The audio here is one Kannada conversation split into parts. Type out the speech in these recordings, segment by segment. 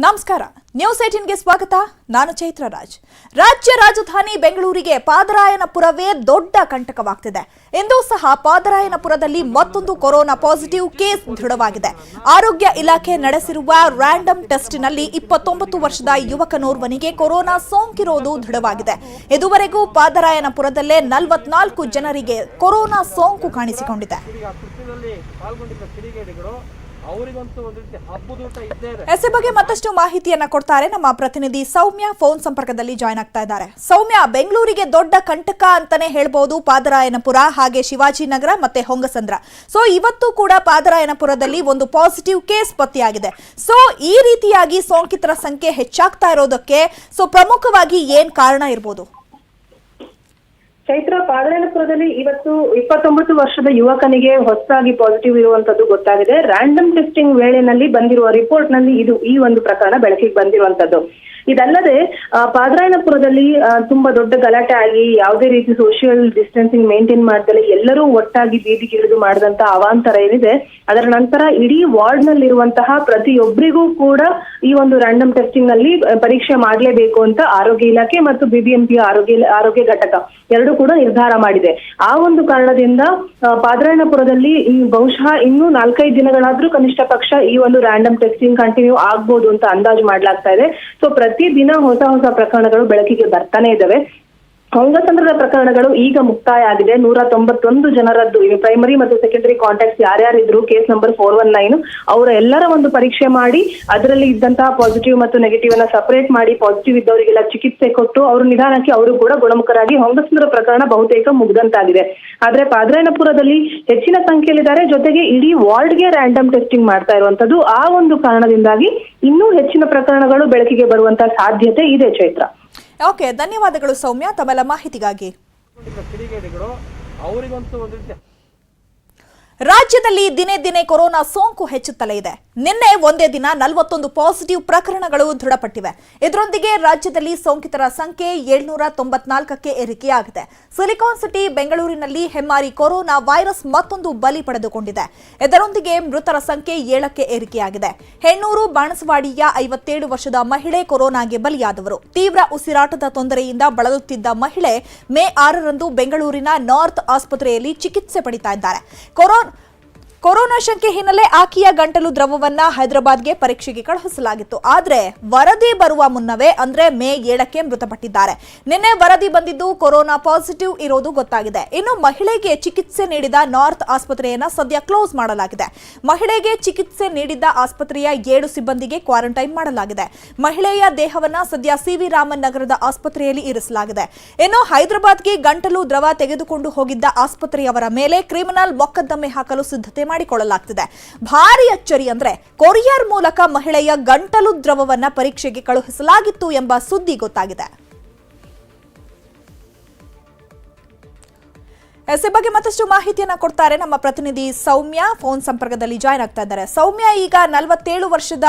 ನಮಸ್ಕಾರ ನ್ಯೂಸ್ 18ಗೆ ಸ್ವಾಗತ. ನಾನು ಚೈತ್ರ ರಾಜ್. ರಾಜ್ಯ ರಾಜಧಾನಿ ಬೆಂಗಳೂರಿಗೆ ಪಾದರಾಯನಪುರವೇ ದೊಡ್ಡ ಕಂಟಕವಾಗ್ತಿದೆ. ಇಂದು ಸಹ ಪಾದರಾಯನಪುರದಲ್ಲಿ ಮತ್ತೊಂದು ಕೊರೋನಾ ಪಾಸಿಟಿವ್ ಕೇಸ್ ದೃಢವಾಗಿದೆ. ಆರೋಗ್ಯ ಇಲಾಖೆ ನಡೆಸಿರುವ ರ್ಯಾಂಡಮ್ ಟೆಸ್ಟ್ನಲ್ಲಿ 29 ವರ್ಷದ ಯುವಕನೋರ್ವನಿಗೆ ಕೊರೋನಾ ಸೋಂಕಿರೋದು ದೃಢವಾಗಿದೆ. ಇದುವರೆಗೂ ಪಾದರಾಯನಪುರದಲ್ಲೇ 44 ಜನರಿಗೆ ಕೊರೋನಾ ಸೋಂಕು ಕಾಣಿಸಿಕೊಂಡಿದೆ. ಎಸ್ ಬಗ್ಗೆ ಮತ್ತಷ್ಟು ಮಾಹಿತಿಯನ್ನ ಕೊಡ್ತಾರೆ ನಮ್ಮ ಪ್ರತಿನಿಧಿ ಸೌಮ್ಯ. ಫೋನ್ ಸಂಪರ್ಕದಲ್ಲಿ ಜಾಯ್ನ್ ಆಗ್ತಾ ಇದ್ದಾರೆ. ಸೌಮ್ಯ, ಬೆಂಗಳೂರಿಗೆ ದೊಡ್ಡ ಕಂಟಕ ಅಂತಾನೆ ಹೇಳ್ಬಹುದು ಪಾದರಾಯನಪುರ, ಹಾಗೆ ಶಿವಾಜಿನಗರ ಮತ್ತೆ ಹೊಂಗಸಂದ್ರ. ಸೊ ಇವತ್ತು ಕೂಡ ಪಾದರಾಯನಪುರದಲ್ಲಿ ಒಂದು ಪಾಸಿಟಿವ್ ಕೇಸ್ ಪತ್ತೆಯಾಗಿದೆ. ಸೊ ಈ ರೀತಿಯಾಗಿ ಸೋಂಕಿತರ ಸಂಖ್ಯೆ ಹೆಚ್ಚಾಗ್ತಾ ಇರೋದಕ್ಕೆ ಪ್ರಮುಖವಾಗಿ ಏನ್ ಕಾರಣ ಇರಬಹುದು? ಚೈತ್ರ, ಪಾದರಾಯನಪುರದಲ್ಲಿ ಇವತ್ತು 29 ವರ್ಷದ ಯುವಕನಿಗೆ ಹೊಸದಾಗಿ ಪಾಸಿಟಿವ್ ಇರುವಂತದ್ದು ಗೊತ್ತಾಗಿದೆ. ರ್ಯಾಂಡಮ್ ಟೆಸ್ಟಿಂಗ್ ವೇಳೆನಲ್ಲಿ ಬಂದಿರುವ ರಿಪೋರ್ಟ್ ನಲ್ಲಿ ಈ ಒಂದು ಪ್ರಕರಣ ಬೆಳಕಿಗೆ ಬಂದಿರುವಂತದ್ದು. ಇದಲ್ಲದೆ ಪಾದರಾಯನಪುರದಲ್ಲಿ ತುಂಬಾ ದೊಡ್ಡ ಗಲಾಟೆ ಆಗಿ ಯಾವುದೇ ರೀತಿ ಸೋಷಿಯಲ್ ಡಿಸ್ಟೆನ್ಸಿಂಗ್ ಮೇಂಟೈನ್ ಮಾಡದಲ್ಲೇ ಎಲ್ಲರೂ ಒಟ್ಟಾಗಿ ಬೀದಿಗಿಳಿದು ಮಾಡಿದಂತಹ ಅವಾಂತರ ಏನಿದೆ, ಅದರ ನಂತರ ಇಡೀ ವಾರ್ಡ್ ನಲ್ಲಿರುವಂತಹ ಪ್ರತಿಯೊಬ್ಬರಿಗೂ ಕೂಡ ಈ ಒಂದು ರ್ಯಾಂಡಮ್ ಟೆಸ್ಟಿಂಗ್ ನಲ್ಲಿ ಪರೀಕ್ಷೆ ಮಾಡಲೇಬೇಕು ಅಂತ ಆರೋಗ್ಯ ಇಲಾಖೆ ಮತ್ತು ಬಿಬಿಎಂಪಿಯ ಆರೋಗ್ಯ ಘಟಕ ಎರಡೂ ಕೂಡ ನಿರ್ಧಾರ ಮಾಡಿದೆ. ಆ ಒಂದು ಕಾರಣದಿಂದ ಪಾದರಾಯನಪುರದಲ್ಲಿ ಬಹುಶಃ ಇನ್ನೂ 4-5 ದಿನಗಳಾದ್ರೂ ಕನಿಷ್ಠ ಪಕ್ಷ ಈ ಒಂದು ರ್ಯಾಂಡಮ್ ಟೆಸ್ಟಿಂಗ್ ಕಂಟಿನ್ಯೂ ಆಗ್ಬೋದು ಅಂತ ಅಂದಾಜು ಮಾಡ್ಲಾಗ್ತಾ ಇದೆ. ಸೊ ಪ್ರತಿದಿನ ಹೊಸ ಪ್ರಕರಣಗಳು ಬೆಳಕಿಗೆ ಬರ್ತಾನೆ ಇದಾವೆ. ಹೊಂಗಸಂದ್ರದ ಪ್ರಕರಣಗಳು ಈಗ ಮುಕ್ತಾಯ ಆಗಿದೆ. 191 ಜನರದ್ದು ಪ್ರೈಮರಿ ಮತ್ತು ಸೆಕೆಂಡರಿ ಕಾಂಟ್ಯಾಕ್ಟ್ಸ್ ಯಾರ್ಯಾರಿದ್ರು ಕೇಸ್ ನಂಬರ್ 419 ಅವರ ಎಲ್ಲರ ಒಂದು ಪರೀಕ್ಷೆ ಮಾಡಿ ಅದರಲ್ಲಿ ಇದ್ದಂತಹ ಪಾಸಿಟಿವ್ ಮತ್ತು ನೆಗೆಟಿವ್ ಅನ್ನ ಸಪರೇಟ್ ಮಾಡಿ ಪಾಸಿಟಿವ್ ಇದ್ದವರಿಗೆಲ್ಲ ಚಿಕಿತ್ಸೆ ಕೊಟ್ಟು ಅವರು ನಿಧಾನಕ್ಕೆ ಅವರು ಕೂಡ ಗುಣಮುಖರಾಗಿ ಹೊಂಗಸಂದ್ರ ಪ್ರಕರಣ ಬಹುತೇಕ ಮುಗ್ದಂತಾಗಿದೆ. ಆದ್ರೆ ಪಾದರಾಯನಪುರದಲ್ಲಿ ಹೆಚ್ಚಿನ ಸಂಖ್ಯೆಯಲ್ಲಿದ್ದಾರೆ. ಜೊತೆಗೆ ಇಡೀ ವಾರ್ಡ್ಗೆ ರ್ಯಾಂಡಮ್ ಟೆಸ್ಟಿಂಗ್ ಮಾಡ್ತಾ ಇರುವಂತದ್ದು. ಆ ಒಂದು ಕಾರಣದಿಂದಾಗಿ ಇನ್ನೂ ಹೆಚ್ಚಿನ ಪ್ರಕರಣಗಳು ಬೆಳಕಿಗೆ ಬರುವಂತಹ ಸಾಧ್ಯತೆ ಇದೆ. ಚೈತ್ರ, ಓಕೆ, ಧನ್ಯವಾದಗಳು ಸೌಮ್ಯ ತಮ್ಮೆಲ್ಲ ಮಾಹಿತಿಗಾಗಿ. ರಾಜ್ಯದಲ್ಲಿ ದಿನೇ ದಿನೇ ಕೊರೋನಾ ಸೋಂಕು ಹೆಚ್ಚುತ್ತಲೇ ಇದೆ. ನಿನ್ನೆ ಒಂದೇ ದಿನ 41 ಪಾಸಿಟಿವ್ ಪ್ರಕರಣಗಳು ದೃಢಪಟ್ಟಿವೆ. ಇದರೊಂದಿಗೆ ರಾಜ್ಯದಲ್ಲಿ ಸೋಂಕಿತರ ಸಂಖ್ಯೆ 794ಕ್ಕೆ ಏರಿಕೆಯಾಗಿದೆ. ಸಿಲಿಕಾನ್ ಸಿಟಿ ಬೆಂಗಳೂರಿನಲ್ಲಿ ಹೆಮ್ಮಾರಿ ಕೊರೋನಾ ವೈರಸ್ ಮತ್ತೊಂದು ಬಲಿ ಪಡೆದುಕೊಂಡಿದೆ. ಇದರೊಂದಿಗೆ ಮೃತರ ಸಂಖ್ಯೆ 7ಕ್ಕೆ ಏರಿಕೆಯಾಗಿದೆ. ಹೆಣ್ಣೂರು ಬಾಣಸವಾಡಿಯ 57 ವರ್ಷದ ಮಹಿಳೆ ಕೊರೋನಾಗೆ ಬಲಿಯಾದವರು. ತೀವ್ರ ಉಸಿರಾಟದ ತೊಂದರೆಯಿಂದ ಬಳಲುತ್ತಿದ್ದ ಮಹಿಳೆ ಮೇ 6ರಂದು ಬೆಂಗಳೂರಿನ ನಾರ್ತ್ ಆಸ್ಪತ್ರೆಯಲ್ಲಿ ಚಿಕಿತ್ಸೆ ಪಡಿತಾ ಇದ್ದಾರೆ. ಕೊರೋನಾ ಶಂಕೆ ಹಿನ್ನೆಲೆ ಆಕೆಯ ಗಂಟಲು ದ್ರವವನ್ನ ಹೈದರಾಬಾದ್ಗೆ ಪರೀಕ್ಷೆಗೆ ಕಳುಹಿಸಲಾಗಿತ್ತು. ಆದ್ರೆ ವರದಿ ಬರುವ ಮುನ್ನವೇ ಅಂದ್ರೆ ಮೇ 7ಕ್ಕೆ ಮೃತಪಟ್ಟಿದ್ದಾರೆ. ನಿನ್ನೆ ವರದಿ ಬಂದಿದ್ದು ಕೊರೋನಾ ಪಾಸಿಟಿವ್ ಇರೋದು ಗೊತ್ತಾಗಿದೆ. ಇನ್ನು ಮಹಿಳೆಗೆ ಚಿಕಿತ್ಸೆ ನೀಡಿದ ನಾರ್ತ್ ಆಸ್ಪತ್ರೆಯನ್ನ ಸದ್ಯ ಕ್ಲೋಸ್ ಮಾಡಲಾಗಿದೆ. ಮಹಿಳೆಗೆ ಚಿಕಿತ್ಸೆ ನೀಡಿದ್ದ ಆಸ್ಪತ್ರೆಯ 7 ಸಿಬ್ಬಂದಿಗೆ ಕ್ವಾರಂಟೈನ್ ಮಾಡಲಾಗಿದೆ. ಮಹಿಳೆಯ ದೇಹವನ್ನ ಸದ್ಯ ಸಿವಿ ರಾಮನ್ ನಗರದ ಆಸ್ಪತ್ರೆಯಲ್ಲಿ ಇರಿಸಲಾಗಿದೆ. ಇನ್ನು ಹೈದರಾಬಾದ್ಗೆ ಗಂಟಲು ದ್ರವ ತೆಗೆದುಕೊಂಡು ಹೋಗಿದ್ದ ಆಸ್ಪತ್ರೆಯವರ ಮೇಲೆ ಕ್ರಿಮಿನಲ್ ಮೊಕದ್ದಮೆ ಹಾಕಲು ಸಿದ್ಧತೆ ಮಾಡಿಕೊಳ್ಳಲಾಗ್ತಿದೆ. ಭಾರಿ ಅಚ್ಚರಿ ಅಂದ್ರೆ ಕೊರಿಯರ್ ಮೂಲಕ ಮಹಿಳೆಯ ಗಂಟಲು ದ್ರವವನ್ನ ಪರೀಕ್ಷೆಗೆ ಕಳುಹಿಸಲಾಗಿತ್ತು ಎಂಬ ಸುದ್ದಿ ಗೊತ್ತಾಗಿದೆ. ಈ ಬಗ್ಗೆ ಮತ್ತಷ್ಟು ಮಾಹಿತಿಯನ್ನ ಕೊಡ್ತಾರೆ ನಮ್ಮ ಪ್ರತಿನಿಧಿ ಸೌಮ್ಯ. ಫೋನ್ ಸಂಪರ್ಕದಲ್ಲಿ ಜಾಯ್ನ್ ಆಗ್ತಾ ಇದ್ದಾರೆ. ಸೌಮ್ಯ, ಈಗ 47 ವರ್ಷದ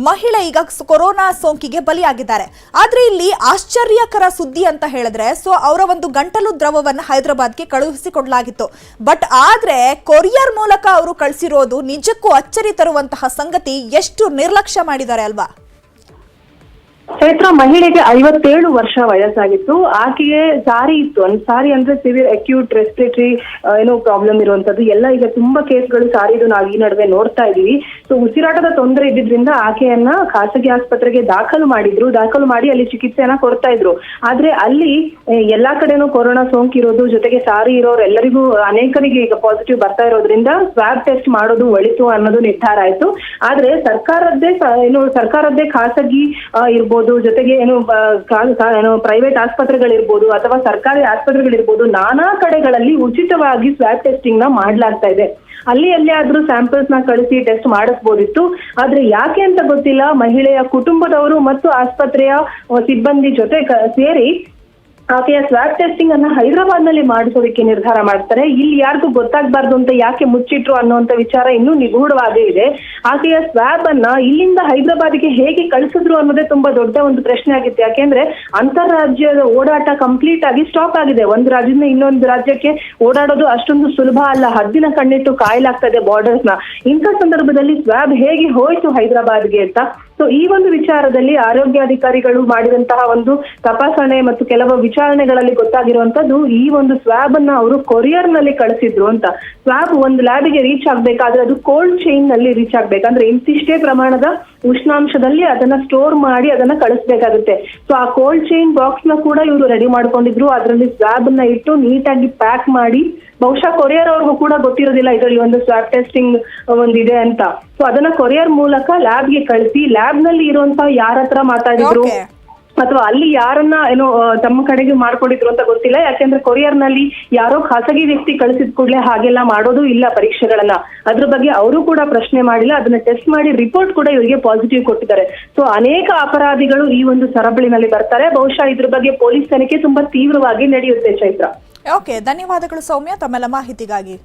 ಮಹಿಳೆ ಈಗ ಕೊರೋನಾ ಸೋಂಕಿಗೆ ಬಲಿಯಾಗಿದ್ದಾರೆ. ಆದ್ರೆ ಇಲ್ಲಿ ಆಶ್ಚರ್ಯಕರ ಸುದ್ದಿ ಅಂತ ಹೇಳಿದ್ರೆ ಅವರ ಒಂದು ಗಂಟಲು ದ್ರವವನ್ನ ಹೈದರಾಬಾದ್ಗೆ ಕಳುಹಿಸಿಕೊಡಲಾಗಿತ್ತು. ಬಟ್ ಆದ್ರೆ ಕೊರಿಯರ್ ಮೂಲಕ ಅವರು ಕಳಿಸಿರೋದು ನಿಜಕ್ಕೂ ಅಚ್ಚರಿ ತರುವಂತಹ ಸಂಗತಿ. ಎಷ್ಟು ನಿರ್ಲಕ್ಷ್ಯ ಮಾಡಿದ್ದಾರೆ ಅಲ್ವಾ? ಚೈತ್ರ, ಮಹಿಳೆಗೆ 57 ವರ್ಷ ವಯಸ್ಸಾಗಿತ್ತು. ಆಕೆಗೆ ಸಾರಿ ಇತ್ತು. ಸಾರಿ ಅಂದ್ರೆ ಸಿವಿಯರ್ ಅಕ್ಯೂಟ್ ರೆಸ್ಪಿರೇಟರಿ ಪ್ರಾಬ್ಲಮ್ ಇರುವಂತದ್ದು ಎಲ್ಲ ಈಗ ತುಂಬಾ ಕೇಸ್ಗಳು ಸಾರಿದು ನಾವು ಈ ನಡುವೆ ನೋಡ್ತಾ ಇದೀವಿ. ಸೊ ಉಸಿರಾಟದ ತೊಂದರೆ ಇದ್ದಿದ್ರಿಂದ ಆಕೆಯನ್ನ ಖಾಸಗಿ ಆಸ್ಪತ್ರೆಗೆ ದಾಖಲು ಮಾಡಿ ಅಲ್ಲಿ ಚಿಕಿತ್ಸೆಯನ್ನ ಕೊಡ್ತಾ ಇದ್ರು. ಆದ್ರೆ ಅಲ್ಲಿ ಎಲ್ಲಾ ಕಡೆನೂ ಕೊರೋನಾ ಸೋಂಕಿರೋದು, ಜೊತೆಗೆ ಸಾರಿ ಇರೋರೆಲ್ಲರಿಗೂ ಅನೇಕರಿಗೆ ಈಗ ಪಾಸಿಟಿವ್ ಬರ್ತಾ ಇರೋದ್ರಿಂದ ಸ್ವಾಬ್ ಟೆಸ್ಟ್ ಮಾಡೋದು ಒಳಿತು ಅನ್ನೋದು ನಿರ್ಧಾರ ಆಯ್ತು. ಆದ್ರೆ ಸರ್ಕಾರದ್ದೇ ಖಾಸಗಿ ಇರ್ಬೋದು, ಜೊತೆಗೆ ಪ್ರೈವೇಟ್ ಆಸ್ಪತ್ರೆಗಳಿರ್ಬೋದು ಅಥವಾ ಸರ್ಕಾರಿ ಆಸ್ಪತ್ರೆಗಳಿರ್ಬೋದು, ನಾನಾ ಕಡೆಗಳಲ್ಲಿ ಉಚಿತವಾಗಿ ಸ್ವಾಬ್ ಟೆಸ್ಟಿಂಗ್ ನ ಮಾಡ್ಲಾಗ್ತಾ ಇದೆ. ಅಲ್ಲಿ ಆದ್ರೂ ಸ್ಯಾಂಪಲ್ಸ್ ನ ಕಳಿಸಿ ಟೆಸ್ಟ್ ಮಾಡಿಸ್ಬೋದಿತ್ತು. ಆದ್ರೆ ಯಾಕೆ ಅಂತ ಗೊತ್ತಿಲ್ಲ, ಮಹಿಳೆಯ ಕುಟುಂಬದವರು ಮತ್ತು ಆಸ್ಪತ್ರೆಯ ಸಿಬ್ಬಂದಿ ಜೊತೆ ಸೇರಿ ಆಕೆಯ ಸ್ವಾಬ್ ಟೆಸ್ಟಿಂಗ್ ಅನ್ನ ಹೈದರಾಬಾದ್ ನಲ್ಲಿ ಮಾಡಿಸೋದಕ್ಕೆ ನಿರ್ಧಾರ ಮಾಡ್ತಾರೆ. ಇಲ್ಲಿ ಯಾರಿಗೂ ಗೊತ್ತಾಗಬಾರ್ದು ಅಂತ ಯಾಕೆ ಮುಚ್ಚಿಟ್ರು ಅನ್ನುವಂತ ವಿಚಾರ ಇನ್ನೂ ನಿಗೂಢವಾಗೇ ಇದೆ. ಆಕೆಯ ಸ್ವಾಬ್ ಅನ್ನ ಇಲ್ಲಿಂದ ಹೈದರಾಬಾದ್ಗೆ ಹೇಗೆ ಕಳಿಸಿದ್ರು ಅನ್ನೋದೇ ತುಂಬಾ ದೊಡ್ಡ ಒಂದು ಪ್ರಶ್ನೆ ಆಗಿತ್ತು. ಯಾಕೆಂದ್ರೆ ಅಂತಾರಾಜ್ಯದ ಓಡಾಟ ಕಂಪ್ಲೀಟ್ ಆಗಿ ಸ್ಟಾಪ್ ಆಗಿದೆ. ಒಂದು ರಾಜ್ಯದಿಂದ ಇನ್ನೊಂದು ರಾಜ್ಯಕ್ಕೆ ಓಡಾಡೋದು ಅಷ್ಟೊಂದು ಸುಲಭ ಅಲ್ಲ. ಹದ್ದಿನ ಕಣ್ಣಿಟ್ಟು ಕಾಯಲಾಗ್ತದೆ ಬಾರ್ಡರ್ಸ್ ನ. ಇಂಥ ಸಂದರ್ಭದಲ್ಲಿ ಸ್ವಾಬ್ ಹೇಗೆ ಹೋಯ್ತು ಹೈದರಾಬಾದ್ಗೆ ಅಂತ. ಸೊ ಈ ಒಂದು ವಿಚಾರದಲ್ಲಿ ಆರೋಗ್ಯಾಧಿಕಾರಿಗಳು ಮಾಡಿದಂತಹ ಒಂದು ತಪಾಸಣೆ ಮತ್ತು ಕೆಲವು ವಿಚಾರಣೆಗಳಲ್ಲಿ ಗೊತ್ತಾಗಿರುವಂತದ್ದು ಈ ಒಂದು ಸ್ವಾಬ್ ಅನ್ನ ಅವರು ಕೊರಿಯರ್ ನಲ್ಲಿ ಕಳಿಸಿದ್ರು ಅಂತ. ಸ್ವಾಬ್ ಒಂದು ಲ್ಯಾಬಿಗೆ ರೀಚ್ ಆಗ್ಬೇಕಾದ್ರೆ ಅದು ಕೋಲ್ಡ್ ಚೈನ್ ನಲ್ಲಿ ರೀಚ್ ಆಗ್ಬೇಕಂದ್ರೆ ಇಂತಿಷ್ಟೇ ಪ್ರಮಾಣದ ಉಷ್ಣಾಂಶದಲ್ಲಿ ಅದನ್ನ ಸ್ಟೋರ್ ಮಾಡಿ ಅದನ್ನ ಕಳಿಸ್ಬೇಕಾಗುತ್ತೆ. ಸೊ ಆ ಕೋಲ್ಡ್ ಚೈನ್ ಬಾಕ್ಸ್ ನ ಕೂಡ ಇವರು ರೆಡಿ ಮಾಡ್ಕೊಂಡಿದ್ರು, ಅದರಲ್ಲಿ ಸ್ವಾಬ್ ಅನ್ನ ಇಟ್ಟು ನೀಟಾಗಿ ಪ್ಯಾಕ್ ಮಾಡಿ, ಬಹುಶಃ ಕೊರಿಯರ್ ಅವ್ರಿಗೂ ಕೂಡ ಗೊತ್ತಿರೋದಿಲ್ಲ ಇದರಲ್ಲಿ ಒಂದು ಸ್ವಾಬ್ ಟೆಸ್ಟಿಂಗ್ ಒಂದಿದೆ ಅಂತ. ಸೊ ಅದನ್ನ ಕೊರಿಯರ್ ಮೂಲಕ ಲ್ಯಾಬ್ಗೆ ಕಳಿಸಿ, ಲ್ಯಾಬ್ ನಲ್ಲಿ ಇರುವಂತಹ ಯಾರ ಹತ್ರ ಮಾತಾಡಿದ್ರು ಅಥವಾ ಅಲ್ಲಿ ಯಾರನ್ನ ಏನೋ ತಮ್ಮ ಕಡೆಗೆ ಮಾಡ್ಕೊಂಡಿದ್ರು ಅಂತ ಗೊತ್ತಿಲ್ಲ. ಯಾಕೆಂದ್ರೆ ಕೊರಿಯರ್ ನಲ್ಲಿ ಯಾರೋ ಖಾಸಗಿ ವ್ಯಕ್ತಿ ಕಳಿಸಿದ ಕೂಡಲೇ ಹಾಗೆಲ್ಲ ಮಾಡೋದು ಇಲ್ಲ ಪರೀಕ್ಷೆಗಳನ್ನ. ಅದ್ರ ಬಗ್ಗೆ ಅವರು ಕೂಡ ಪ್ರಶ್ನೆ ಮಾಡಿಲ್ಲ, ಅದನ್ನ ಟೆಸ್ಟ್ ಮಾಡಿ ರಿಪೋರ್ಟ್ ಕೂಡ ಇವರಿಗೆ ಪಾಸಿಟಿವ್ ಕೊಟ್ಟಿದ್ದಾರೆ. ಸೊ ಅನೇಕ ಅಪರಾಧಿಗಳು ಈ ಒಂದು ಸರಪಳಿನಲ್ಲಿ ಬರ್ತಾರೆ. ಬಹುಶಃ ಇದ್ರ ಬಗ್ಗೆ ಪೊಲೀಸ್ ತನಿಖೆ ತುಂಬಾ ತೀವ್ರವಾಗಿ ನಡೆಯುತ್ತೆ. ಚೈತ್ರ, ಓಕೆ, ಧನ್ಯವಾದಗಳು ಸೌಮ್ಯ ತಮ್ಮೆಲ್ಲ ಮಾಹಿತಿಗಾಗಿ.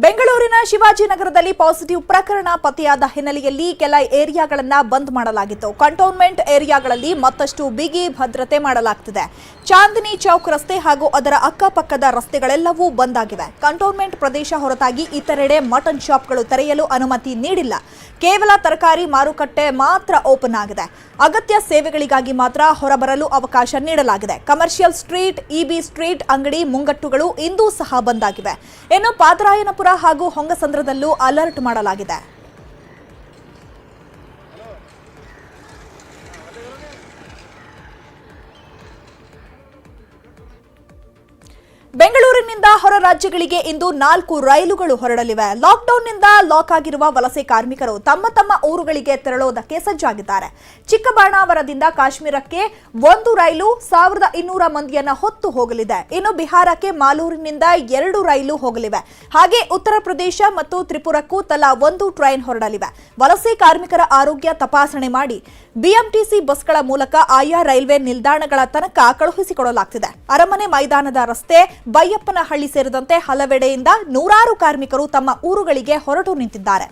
ಬೆಂಗಳೂರಿನ ಶಿವಾಜಿನಗರದಲ್ಲಿ ಪಾಸಿಟಿವ್ ಪ್ರಕರಣ ಪತ್ತೆಯಾದ ಹಿನ್ನೆಲೆಯಲ್ಲಿ ಕೆಲ ಏರಿಯಾಗಳನ್ನ ಬಂದ್ ಮಾಡಲಾಗಿತ್ತು. ಕಂಟೋನ್ಮೆಂಟ್ ಏರಿಯಾಗಳಲ್ಲಿ ಮತ್ತಷ್ಟು ಬಿಗಿ ಭದ್ರತೆ ಮಾಡಲಾಗ್ತಿದೆ. ಚಾಂದಿನಿ ಚೌಕ್ ರಸ್ತೆ ಹಾಗೂ ಅದರ ಅಕ್ಕಪಕ್ಕದ ರಸ್ತೆಗಳೆಲ್ಲವೂ ಬಂದ್ ಆಗಿವೆ. ಕಂಟೋನ್ಮೆಂಟ್ ಪ್ರದೇಶ ಹೊರತಾಗಿ ಇತರೆಡೆ ಮಟನ್ ಶಾಪ್ಗಳು ತೆರೆಯಲು ಅನುಮತಿ ನೀಡಿಲ್ಲ. ಕೇವಲ ತರಕಾರಿ ಮಾರುಕಟ್ಟೆ ಮಾತ್ರ ಓಪನ್ ಆಗಿದೆ. ಅಗತ್ಯ ಸೇವೆಗಳಿಗಾಗಿ ಮಾತ್ರ ಹೊರಬರಲು ಅವಕಾಶ ನೀಡಲಾಗಿದೆ. ಕಮರ್ಷಿಯಲ್ ಸ್ಟ್ರೀಟ್, ಇಬಿ ಸ್ಟ್ರೀಟ್ ಅಂಗಡಿ ಮುಂಗಟ್ಟುಗಳು ಇಂದೂ ಸಹ ಬಂದ್ ಆಗಿವೆ. ಇನ್ನು ಪಾದರಾಯನಪುರ ಹಾಗೂ ಹೊಂಗಸಂದ್ರದಲ್ಲೂ ಅಲರ್ಟ್ ಮಾಡಲಾಗಿದೆ. ಬೆಂಗಳೂರಿನಿಂದ ಹೊರ ರಾಜ್ಯಗಳಿಗೆ ಇಂದು 4 ರೈಲುಗಳು ಹೊರಡಲಿವೆ. ಲಾಕ್ಡೌನ್ನಿಂದ ಲಾಕ್ ಆಗಿರುವ ವಲಸೆ ಕಾರ್ಮಿಕರು ತಮ್ಮ ತಮ್ಮ ಊರುಗಳಿಗೆ ತೆರಳುವುದಕ್ಕೆ ಸಜ್ಜಾಗಿದ್ದಾರೆ. ಚಿಕ್ಕಬಾಣಾವರದಿಂದ ಕಾಶ್ಮೀರಕ್ಕೆ 1 ರೈಲು 1200 ಮಂದಿಯನ್ನ ಹೊತ್ತು ಹೋಗಲಿದೆ. ಇನ್ನು ಬಿಹಾರಕ್ಕೆ ಮಾಲೂರಿನಿಂದ 2 ರೈಲು ಹೋಗಲಿವೆ. ಹಾಗೆ ಉತ್ತರ ಪ್ರದೇಶ ಮತ್ತು ತ್ರಿಪುರಕ್ಕೂ ತಲಾ 1 ಟ್ರೈನ್ ಹೊರಡಲಿವೆ. ವಲಸೆ ಕಾರ್ಮಿಕರ ಆರೋಗ್ಯ ತಪಾಸಣೆ ಮಾಡಿ ಬಿಎಂಟಿಸಿ ಬಸ್ಗಳ ಮೂಲಕ ಆಯಾ ರೈಲ್ವೆ ನಿಲ್ದಾಣಗಳ ತನಕ ಕಳುಹಿಸಿಕೊಡಲಾಗ್ತಿದೆ. ಅರಮನೆ ಮೈದಾನದ ರಸ್ತೆ, ಬೈಯಪ್ಪನಹಳ್ಳಿ ಸೇರಿದಂತೆ ಹಲವೆಡೆಯಿಂದ ನೂರಾರು ಕಾರ್ಮಿಕರು ತಮ್ಮ ಊರುಗಳಿಗೆ ಹೊರಟು ನಿಂತಿದ್ದಾರೆ.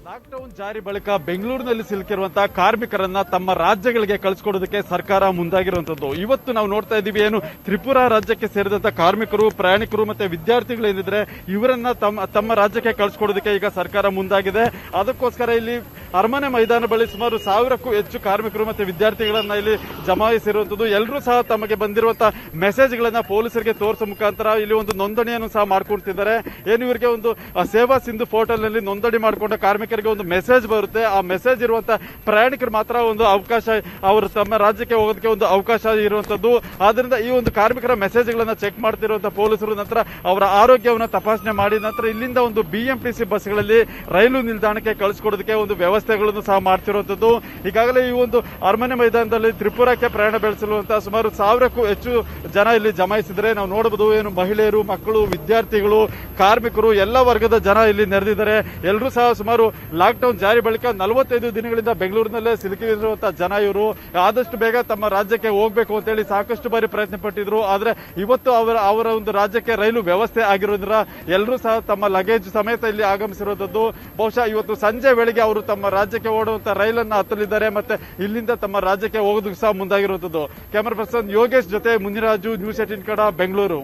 ಲಾಕ್ಡೌನ್ ಜಾರಿ ಬಳಿಕ ಬೆಂಗಳೂರಿನಲ್ಲಿ ಸಿಲುಕಿರುವಂತಹ ಕಾರ್ಮಿಕರನ್ನ ತಮ್ಮ ರಾಜ್ಯಗಳಿಗೆ ಕಳಿಸಿಕೊಡೋದಕ್ಕೆ ಸರ್ಕಾರ ಮುಂದಾಗಿರುವಂತದ್ದು. ಇವತ್ತು ನಾವು ನೋಡ್ತಾ ಇದ್ದೀವಿ, ಏನು ತ್ರಿಪುರಾ ರಾಜ್ಯಕ್ಕೆ ಸೇರಿದಂತಹ ಕಾರ್ಮಿಕರು, ಪ್ರಯಾಣಿಕರು ಮತ್ತೆ ವಿದ್ಯಾರ್ಥಿಗಳು ಏನಿದ್ರೆ ಇವರನ್ನ ತಮ್ಮ ರಾಜ್ಯಕ್ಕೆ ಕಳಿಸಿಕೊಡೋದಕ್ಕೆ ಈಗ ಸರ್ಕಾರ ಮುಂದಾಗಿದೆ. ಅದಕ್ಕೋಸ್ಕರ ಇಲ್ಲಿ ಅರಮನೆ ಮೈದಾನ ಬಳಿ ಸುಮಾರು 1000ಕ್ಕೂ ಹೆಚ್ಚು ಕಾರ್ಮಿಕರು ಮತ್ತೆ ವಿದ್ಯಾರ್ಥಿಗಳನ್ನ ಇಲ್ಲಿ ಜಮಾಯಿಸಿರುವಂತದ್ದು. ಎಲ್ಲರೂ ಸಹ ತಮಗೆ ಬಂದಿರುವಂತಹ ಮೆಸೇಜ್ಗಳನ್ನ ಪೊಲೀಸರಿಗೆ ತೋರಿಸುವ ಮುಖಾಂತರ ಇಲ್ಲಿ ಒಂದು ನೋಂದಣಿಯನ್ನು ಸಹ ಮಾಡ್ಕೊಳ್ತಿದ್ದಾರೆ. ಏನು ಇವರಿಗೆ ಒಂದು ಸೇವಾ ಸಿಂಧು ಪೋರ್ಟಲ್ ನಲ್ಲಿ ನೋಂದಣಿ ಮಾಡಿಕೊಂಡ ಕಾರ್ಮಿಕರಿಗೆ ಒಂದು ಮೆಸೇಜ್ ಬರುತ್ತೆ. ಆ ಮೆಸೇಜ್ ಇರುವಂತಹ ಪ್ರಯಾಣಿಕರು ಮಾತ್ರ ಒಂದು ಅವಕಾಶ, ಅವರು ತಮ್ಮ ರಾಜ್ಯಕ್ಕೆ ಹೋಗೋದಕ್ಕೆ ಒಂದು ಅವಕಾಶ ಇರುವಂತದ್ದು. ಆದ್ರಿಂದ ಈ ಒಂದು ಕಾರ್ಮಿಕರ ಮೆಸೇಜ್ಗಳನ್ನ ಚೆಕ್ ಮಾಡ್ತಿರುವಂತಹ ಪೊಲೀಸರು ನಂತರ ಅವರ ಆರೋಗ್ಯವನ್ನು ತಪಾಸಣೆ ಮಾಡಿ ನಂತರ ಇಲ್ಲಿಂದ ಒಂದು ಬಿಎಂಟಿಸಿ ಬಸ್ಗಳಲ್ಲಿ ರೈಲು ನಿಲ್ದಾಣಕ್ಕೆ ಕಳಿಸಿಕೊಡೋದಕ್ಕೆ ಒಂದು ವ್ಯವಸ್ಥೆಗಳನ್ನು ಸಹ ಮಾಡ್ತಿರುವಂತದ್ದು. ಈಗಾಗಲೇ ಈ ಒಂದು ಅರಮನೆ ಮೈದಾನದಲ್ಲಿ ತ್ರಿಪುರಕ್ಕೆ ಪ್ರಯಾಣ ಬೆಳೆಸಿರುವಂತಹ ಸುಮಾರು 1000ಕ್ಕೂ ಹೆಚ್ಚು ಜನ ಇಲ್ಲಿ ಜಮಾಯಿಸಿದರೆ ನಾವು ನೋಡಬಹುದು. ಏನು ಮಹಿಳೆಯರು, ಮಕ್ಕಳು, ವಿದ್ಯಾರ್ಥಿಗಳು, ಕಾರ್ಮಿಕರು ಎಲ್ಲ ವರ್ಗದ ಜನ ಇಲ್ಲಿ ನೆರೆದಿದ್ದಾರೆ. ಎಲ್ಲರೂ ಸಹ ಸುಮಾರು ಲಾಕ್ಡೌನ್ ಜಾರಿ ಬಳಿಕ 45 ದಿನಗಳಿಂದ ಬೆಂಗಳೂರಿನಲ್ಲೇ ಸಿಲುಕಿರುವಂತಹ ಜನ ಇವರು. ಆದಷ್ಟು ಬೇಗ ತಮ್ಮ ರಾಜ್ಯಕ್ಕೆ ಹೋಗಬೇಕು ಅಂತ ಹೇಳಿ ಸಾಕಷ್ಟು ಬಾರಿ ಪ್ರಯತ್ನ ಪಟ್ಟಿದ್ರು. ಆದ್ರೆ ಇವತ್ತು ಅವರ ಒಂದು ರಾಜ್ಯಕ್ಕೆ ರೈಲು ವ್ಯವಸ್ಥೆ ಆಗಿರೋದ್ರಿಂದ ಎಲ್ಲರೂ ಸಹ ತಮ್ಮ ಲಗೇಜ್ ಸಮೇತ ಇಲ್ಲಿ ಆಗಮಿಸಿರುವಂತದ್ದು. ಬಹುಶಃ ಇವತ್ತು ಸಂಜೆ ವೇಳೆಗೆ ಅವರು ತಮ್ಮ ರಾಜ್ಯಕ್ಕೆ ಓಡುವಂತಹ ರೈಲನ್ನು ಹತ್ತಲಿದ್ದಾರೆ ಮತ್ತೆ ಇಲ್ಲಿಂದ ತಮ್ಮ ರಾಜ್ಯಕ್ಕೆ ಹೋಗೋದಕ್ಕೆ ಸಹ ಮುಂದಾಗಿರುವಂತದ್ದು. ಕ್ಯಾಮರಾ ಪರ್ಸನ್ ಯೋಗೇಶ್ ಜೊತೆ ಮುನಿರಾಜು, ನ್ಯೂಸ್ 18 ಕನ್ನಡ, ಬೆಂಗಳೂರು.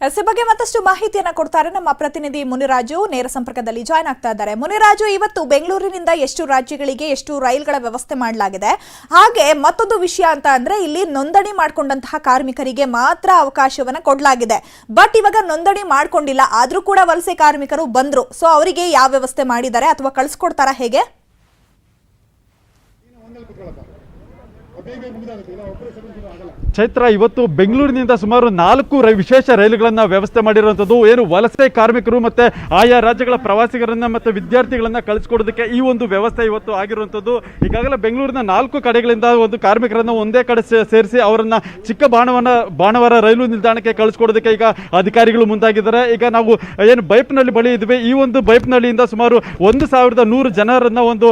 ಈ ಬಗ್ಗೆ ಮತ್ತಷ್ಟು ಮಾಹಿತಿಯನ್ನ ಕೊಡ್ತಾರೆ ನಮ್ಮ ಪ್ರತಿನಿಧಿ ಮುನಿರಾಜು, ನೇರ ಸಂಪರ್ಕದಲ್ಲಿ ಜಾಯ್ನ್ ಆಗ್ತಾ ಇದ್ದಾರೆ. ಮುನಿರಾಜು, ಇವತ್ತು ಬೆಂಗಳೂರಿನಿಂದ ಎಷ್ಟು ರಾಜ್ಯಗಳಿಗೆ ಎಷ್ಟು ರೈಲ್ಗಳ ವ್ಯವಸ್ಥೆ ಮಾಡಲಾಗಿದೆ? ಹಾಗೆ ಮತ್ತೊಂದು ವಿಷಯ ಅಂತ ಅಂದ್ರೆ ಇಲ್ಲಿ ನೋಂದಣಿ ಮಾಡಿಕೊಂಡಂತಹ ಕಾರ್ಮಿಕರಿಗೆ ಮಾತ್ರ ಅವಕಾಶವನ್ನ ಕೊಡಲಾಗಿದೆ. ಬಟ್ ಇವಾಗ ನೋಂದಣಿ ಮಾಡ್ಕೊಂಡಿಲ್ಲ ಆದ್ರೂ ಕೂಡ ವಲಸೆ ಕಾರ್ಮಿಕರು ಬಂದ್ರು. ಸೊ ಅವರಿಗೆ ಯಾವ ವ್ಯವಸ್ಥೆ ಮಾಡಿದ್ದಾರೆ ಅಥವಾ ಕಳಿಸ್ಕೊಡ್ತಾರಾ, ಹೇಗೆ? ಚೈತ್ರ, ಇವತ್ತು ಬೆಂಗಳೂರಿನಿಂದ ಸುಮಾರು 4 ವಿಶೇಷ ರೈಲುಗಳನ್ನ ವ್ಯವಸ್ಥೆ ಮಾಡಿರುವಂತದ್ದು. ಏನು ವಲಸೆ ಕಾರ್ಮಿಕರು ಮತ್ತೆ ಆಯಾ ರಾಜ್ಯಗಳ ಪ್ರವಾಸಿಗರನ್ನ ಮತ್ತೆ ವಿದ್ಯಾರ್ಥಿಗಳನ್ನ ಕಳಿಸಿಕೊಡೋದಕ್ಕೆ ಈ ಒಂದು ವ್ಯವಸ್ಥೆ ಇವತ್ತು ಆಗಿರುವಂತದ್ದು. ಈಗಾಗಲೇ ಬೆಂಗಳೂರಿನ 4 ಕಡೆಗಳಿಂದ ಒಂದು ಕಾರ್ಮಿಕರನ್ನ ಒಂದೇ ಕಡೆ ಸೇರಿಸಿ ಅವರನ್ನ ಚಿಕ್ಕಬಾಣಾವರ ರೈಲು ನಿಲ್ದಾಣಕ್ಕೆ ಕಳಿಸಿಕೊಡೋದಕ್ಕೆ ಈಗ ಅಧಿಕಾರಿಗಳು ಮುಂದಾಗಿದ್ದಾರೆ. ಈಗ ನಾವು ಏನು ಬೈಪ್ನಲ್ಲಿ ಬಳಿ ಇದ್ವಿ, ಈ ಒಂದು ಬೈಪ್ನಳ್ಳಿಯಿಂದ ಸುಮಾರು 1100 ಜನರನ್ನ ಒಂದು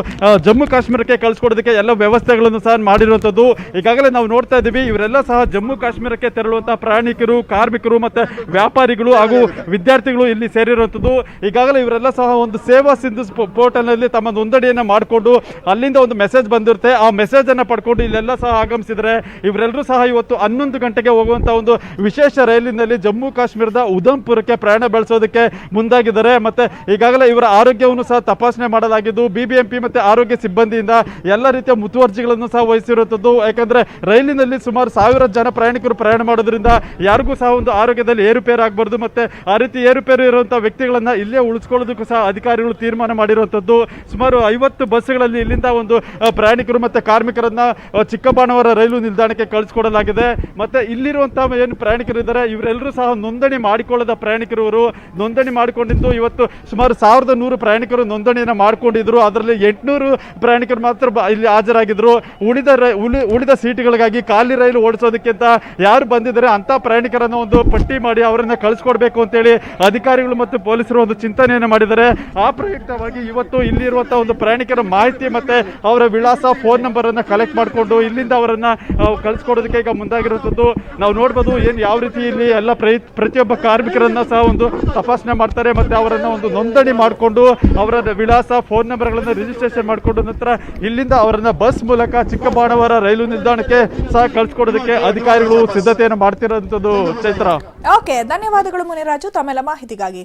ಜಮ್ಮು ಕಾಶ್ಮೀರಕ್ಕೆ ಕಳಿಸಿಕೊಡೋದಕ್ಕೆ ಎಲ್ಲ ವ್ಯವಸ್ಥೆಗಳನ್ನು ಸಹ ಮಾಡಿರುವಂತದ್ದು. ಇರುವಂತದ್ದು. ಈಗಾಗಲೇ ನಾವು ನೋಡ್ತಾ ಇದ್ದೀವಿ, ಇವರೆಲ್ಲ ಸಹ ಜಮ್ಮು ಕಾಶ್ಮೀರಕ್ಕೆ ತೆರಳುವಂತಹ ಪ್ರಯಾಣಿಕರು, ಕಾರ್ಮಿಕರು ಮತ್ತೆ ವ್ಯಾಪಾರಿಗಳು ಹಾಗೂ ವಿದ್ಯಾರ್ಥಿಗಳು ಇಲ್ಲಿ ಸೇರಿರುವಂತದ್ದು. ಈಗಾಗಲೇ ಇವರೆಲ್ಲ ಸಹ ಒಂದು ಸೇವಾ ಸಿಂಧು ಪೋರ್ಟಲ್ ನಲ್ಲಿ ತಮ್ಮ ನೋಂದಣಿಯನ್ನ ಮಾಡಿಕೊಂಡು ಅಲ್ಲಿಂದ ಒಂದು ಮೆಸೇಜ್ ಬಂದಿರುತ್ತೆ, ಆ ಮೆಸೇಜ್ ಅನ್ನ ಪಡ್ಕೊಂಡು ಇಲ್ಲೆಲ್ಲ ಸಹ ಆಗಮಿಸಿದರೆ ಇವರೆಲ್ಲರೂ ಸಹ ಇವತ್ತು 11 ಗಂಟೆಗೆ ಹೋಗುವಂತ ಒಂದು ವಿಶೇಷ ರೈಲಿನಲ್ಲಿ ಜಮ್ಮು ಕಾಶ್ಮೀರದ ಉಧಂಪುರಕ್ಕೆ ಪ್ರಯಾಣ ಬೆಳೆಸೋದಕ್ಕೆ ಮುಂದಾಗಿದ್ದಾರೆ. ಮತ್ತೆ ಈಗಾಗಲೇ ಇವರ ಆರೋಗ್ಯವನ್ನು ಸಹ ತಪಾಸಣೆ ಮಾಡಲಾಗಿದ್ದು ಬಿಬಿಎಂಪಿ ಮತ್ತೆ ಆರೋಗ್ಯ ಸಿಬ್ಬಂದಿಯಿಂದ ಎಲ್ಲ ರೀತಿಯ ಮುತುವರ್ಜಿಗಳನ್ನು ಸಹ ವಹಿಸಿರುವಂತದ್ದು. ಯಾಕಂದ್ರೆ ರೈಲಿನಲ್ಲಿ ಸುಮಾರು 1000 ಜನ ಪ್ರಯಾಣಿಕರು ಪ್ರಯಾಣ ಮಾಡೋದ್ರಿಂದ ಯಾರಿಗೂ ಸಹ ಒಂದು ಆರೋಗ್ಯದಲ್ಲಿ ಏರುಪೇರು ಆಗಬಾರ್ದು, ಮತ್ತೆ ಆ ರೀತಿ ಏರುಪೇರು ಇರುವಂತಹ ವ್ಯಕ್ತಿಗಳನ್ನ ಇಲ್ಲೇ ಉಳಿಸ್ಕೊಳ್ಳೋದಕ್ಕೂ ಸಹ ಅಧಿಕಾರಿಗಳು ತೀರ್ಮಾನ ಮಾಡಿರುವಂತದ್ದು. ಸುಮಾರು 50 ಬಸ್ಗಳಲ್ಲಿ ಇಲ್ಲಿಂದ ಒಂದು ಪ್ರಯಾಣಿಕರು ಮತ್ತೆ ಕಾರ್ಮಿಕರನ್ನ ಚಿಕ್ಕಬಾಣವರ ರೈಲು ನಿಲ್ದಾಣಕ್ಕೆ ಕಳಿಸ್ಕೊಡಲಾಗಿದೆ. ಮತ್ತೆ ಇಲ್ಲಿರುವಂತಹ ಏನು ಪ್ರಯಾಣಿಕರು ಇದ್ದಾರೆ ಇವರೆಲ್ಲರೂ ಸಹ ನೋಂದಣಿ ಮಾಡಿಕೊಳ್ಳದ ಪ್ರಯಾಣಿಕರು. ನೋಂದಣಿ ಮಾಡಿಕೊಂಡಿದ್ದು ಇವತ್ತು ಸುಮಾರು 1100 ಪ್ರಯಾಣಿಕರು ನೋಂದಣಿಯನ್ನು ಮಾಡಿಕೊಂಡಿದ್ರು. ಅದರಲ್ಲಿ 800 ಪ್ರಯಾಣಿಕರು ಮಾತ್ರ ಇಲ್ಲಿ ಹಾಜರಾಗಿದ್ರು. ಉಳಿದ ಸೀಟುಗಳಿಗಾಗಿ ಖಾಲಿ ರೈಲು ಓಡಿಸೋದಕ್ಕಿಂತ ಯಾರು ಬಂದಿದ್ದಾರೆ ಅಂತ ಪ್ರಯಾಣಿಕರನ್ನು ಒಂದು ಪಟ್ಟಿ ಮಾಡಿ ಅವರನ್ನ ಕಳಿಸ್ಕೊಡ್ಬೇಕು ಅಂತೇಳಿ ಅಧಿಕಾರಿಗಳು ಮತ್ತು ಪೊಲೀಸರು ಒಂದು ಚಿಂತನೆಯನ್ನು ಮಾಡಿದ್ದಾರೆ. ಆ ಪ್ರಯುಕ್ತವಾಗಿ ಇವತ್ತು ಇಲ್ಲಿರುವಂತಹ ಒಂದು ಪ್ರಯಾಣಿಕರ ಮಾಹಿತಿ ಮತ್ತೆ ಅವರ ವಿಳಾಸ, ಫೋನ್ ನಂಬರ್ ಅನ್ನ ಕಲೆಕ್ಟ್ ಮಾಡಿಕೊಂಡು ಇಲ್ಲಿಂದ ಅವರನ್ನ ಕಳಿಸ್ಕೊಡೋದಕ್ಕೆ ಈಗ ಮುಂದಾಗಿರುವಂಥದ್ದು. ನಾವು ನೋಡ್ಬೋದು ಏನು ಯಾವ ರೀತಿ ಇಲ್ಲಿ ಎಲ್ಲ ಪ್ರತಿಯೊಬ್ಬ ಕಾರ್ಮಿಕರನ್ನ ಸಹ ಒಂದು ತಪಾಸಣೆ ಮಾಡ್ತಾರೆ, ಮತ್ತೆ ಅವರನ್ನ ಒಂದು ನೋಂದಣಿ ಮಾಡಿಕೊಂಡು ಅವರ ವಿಳಾಸ, ಫೋನ್ ನಂಬರ್ಗಳನ್ನು ರಿಜಿಸ್ಟ್ರೇಷನ್ ಮಾಡಿಕೊಂಡು ನಂತರ ಇಲ್ಲಿಂದ ಅವರನ್ನ ಬಸ್ ಮೂಲಕ ಚಿಕ್ಕಬಾಣವರ ರೈಲು ನಿಲ್ದಾಣಕ್ಕೆ ಸಹ ಕಳಿಸ್ಕೊಡೋದಕ್ಕೆ ಅಧಿಕಾರಿಗಳು ಸಿದ್ಧತೆಯನ್ನು ಮಾಡ್ತಿರೋಂಥದ್ದು. ಚೈತ್ರ, ಓಕೆ, ಧನ್ಯವಾದಗಳು ಮುನಿರಾಜು ತಮ್ಮೆಲ್ಲ ಮಾಹಿತಿಗಾಗಿ.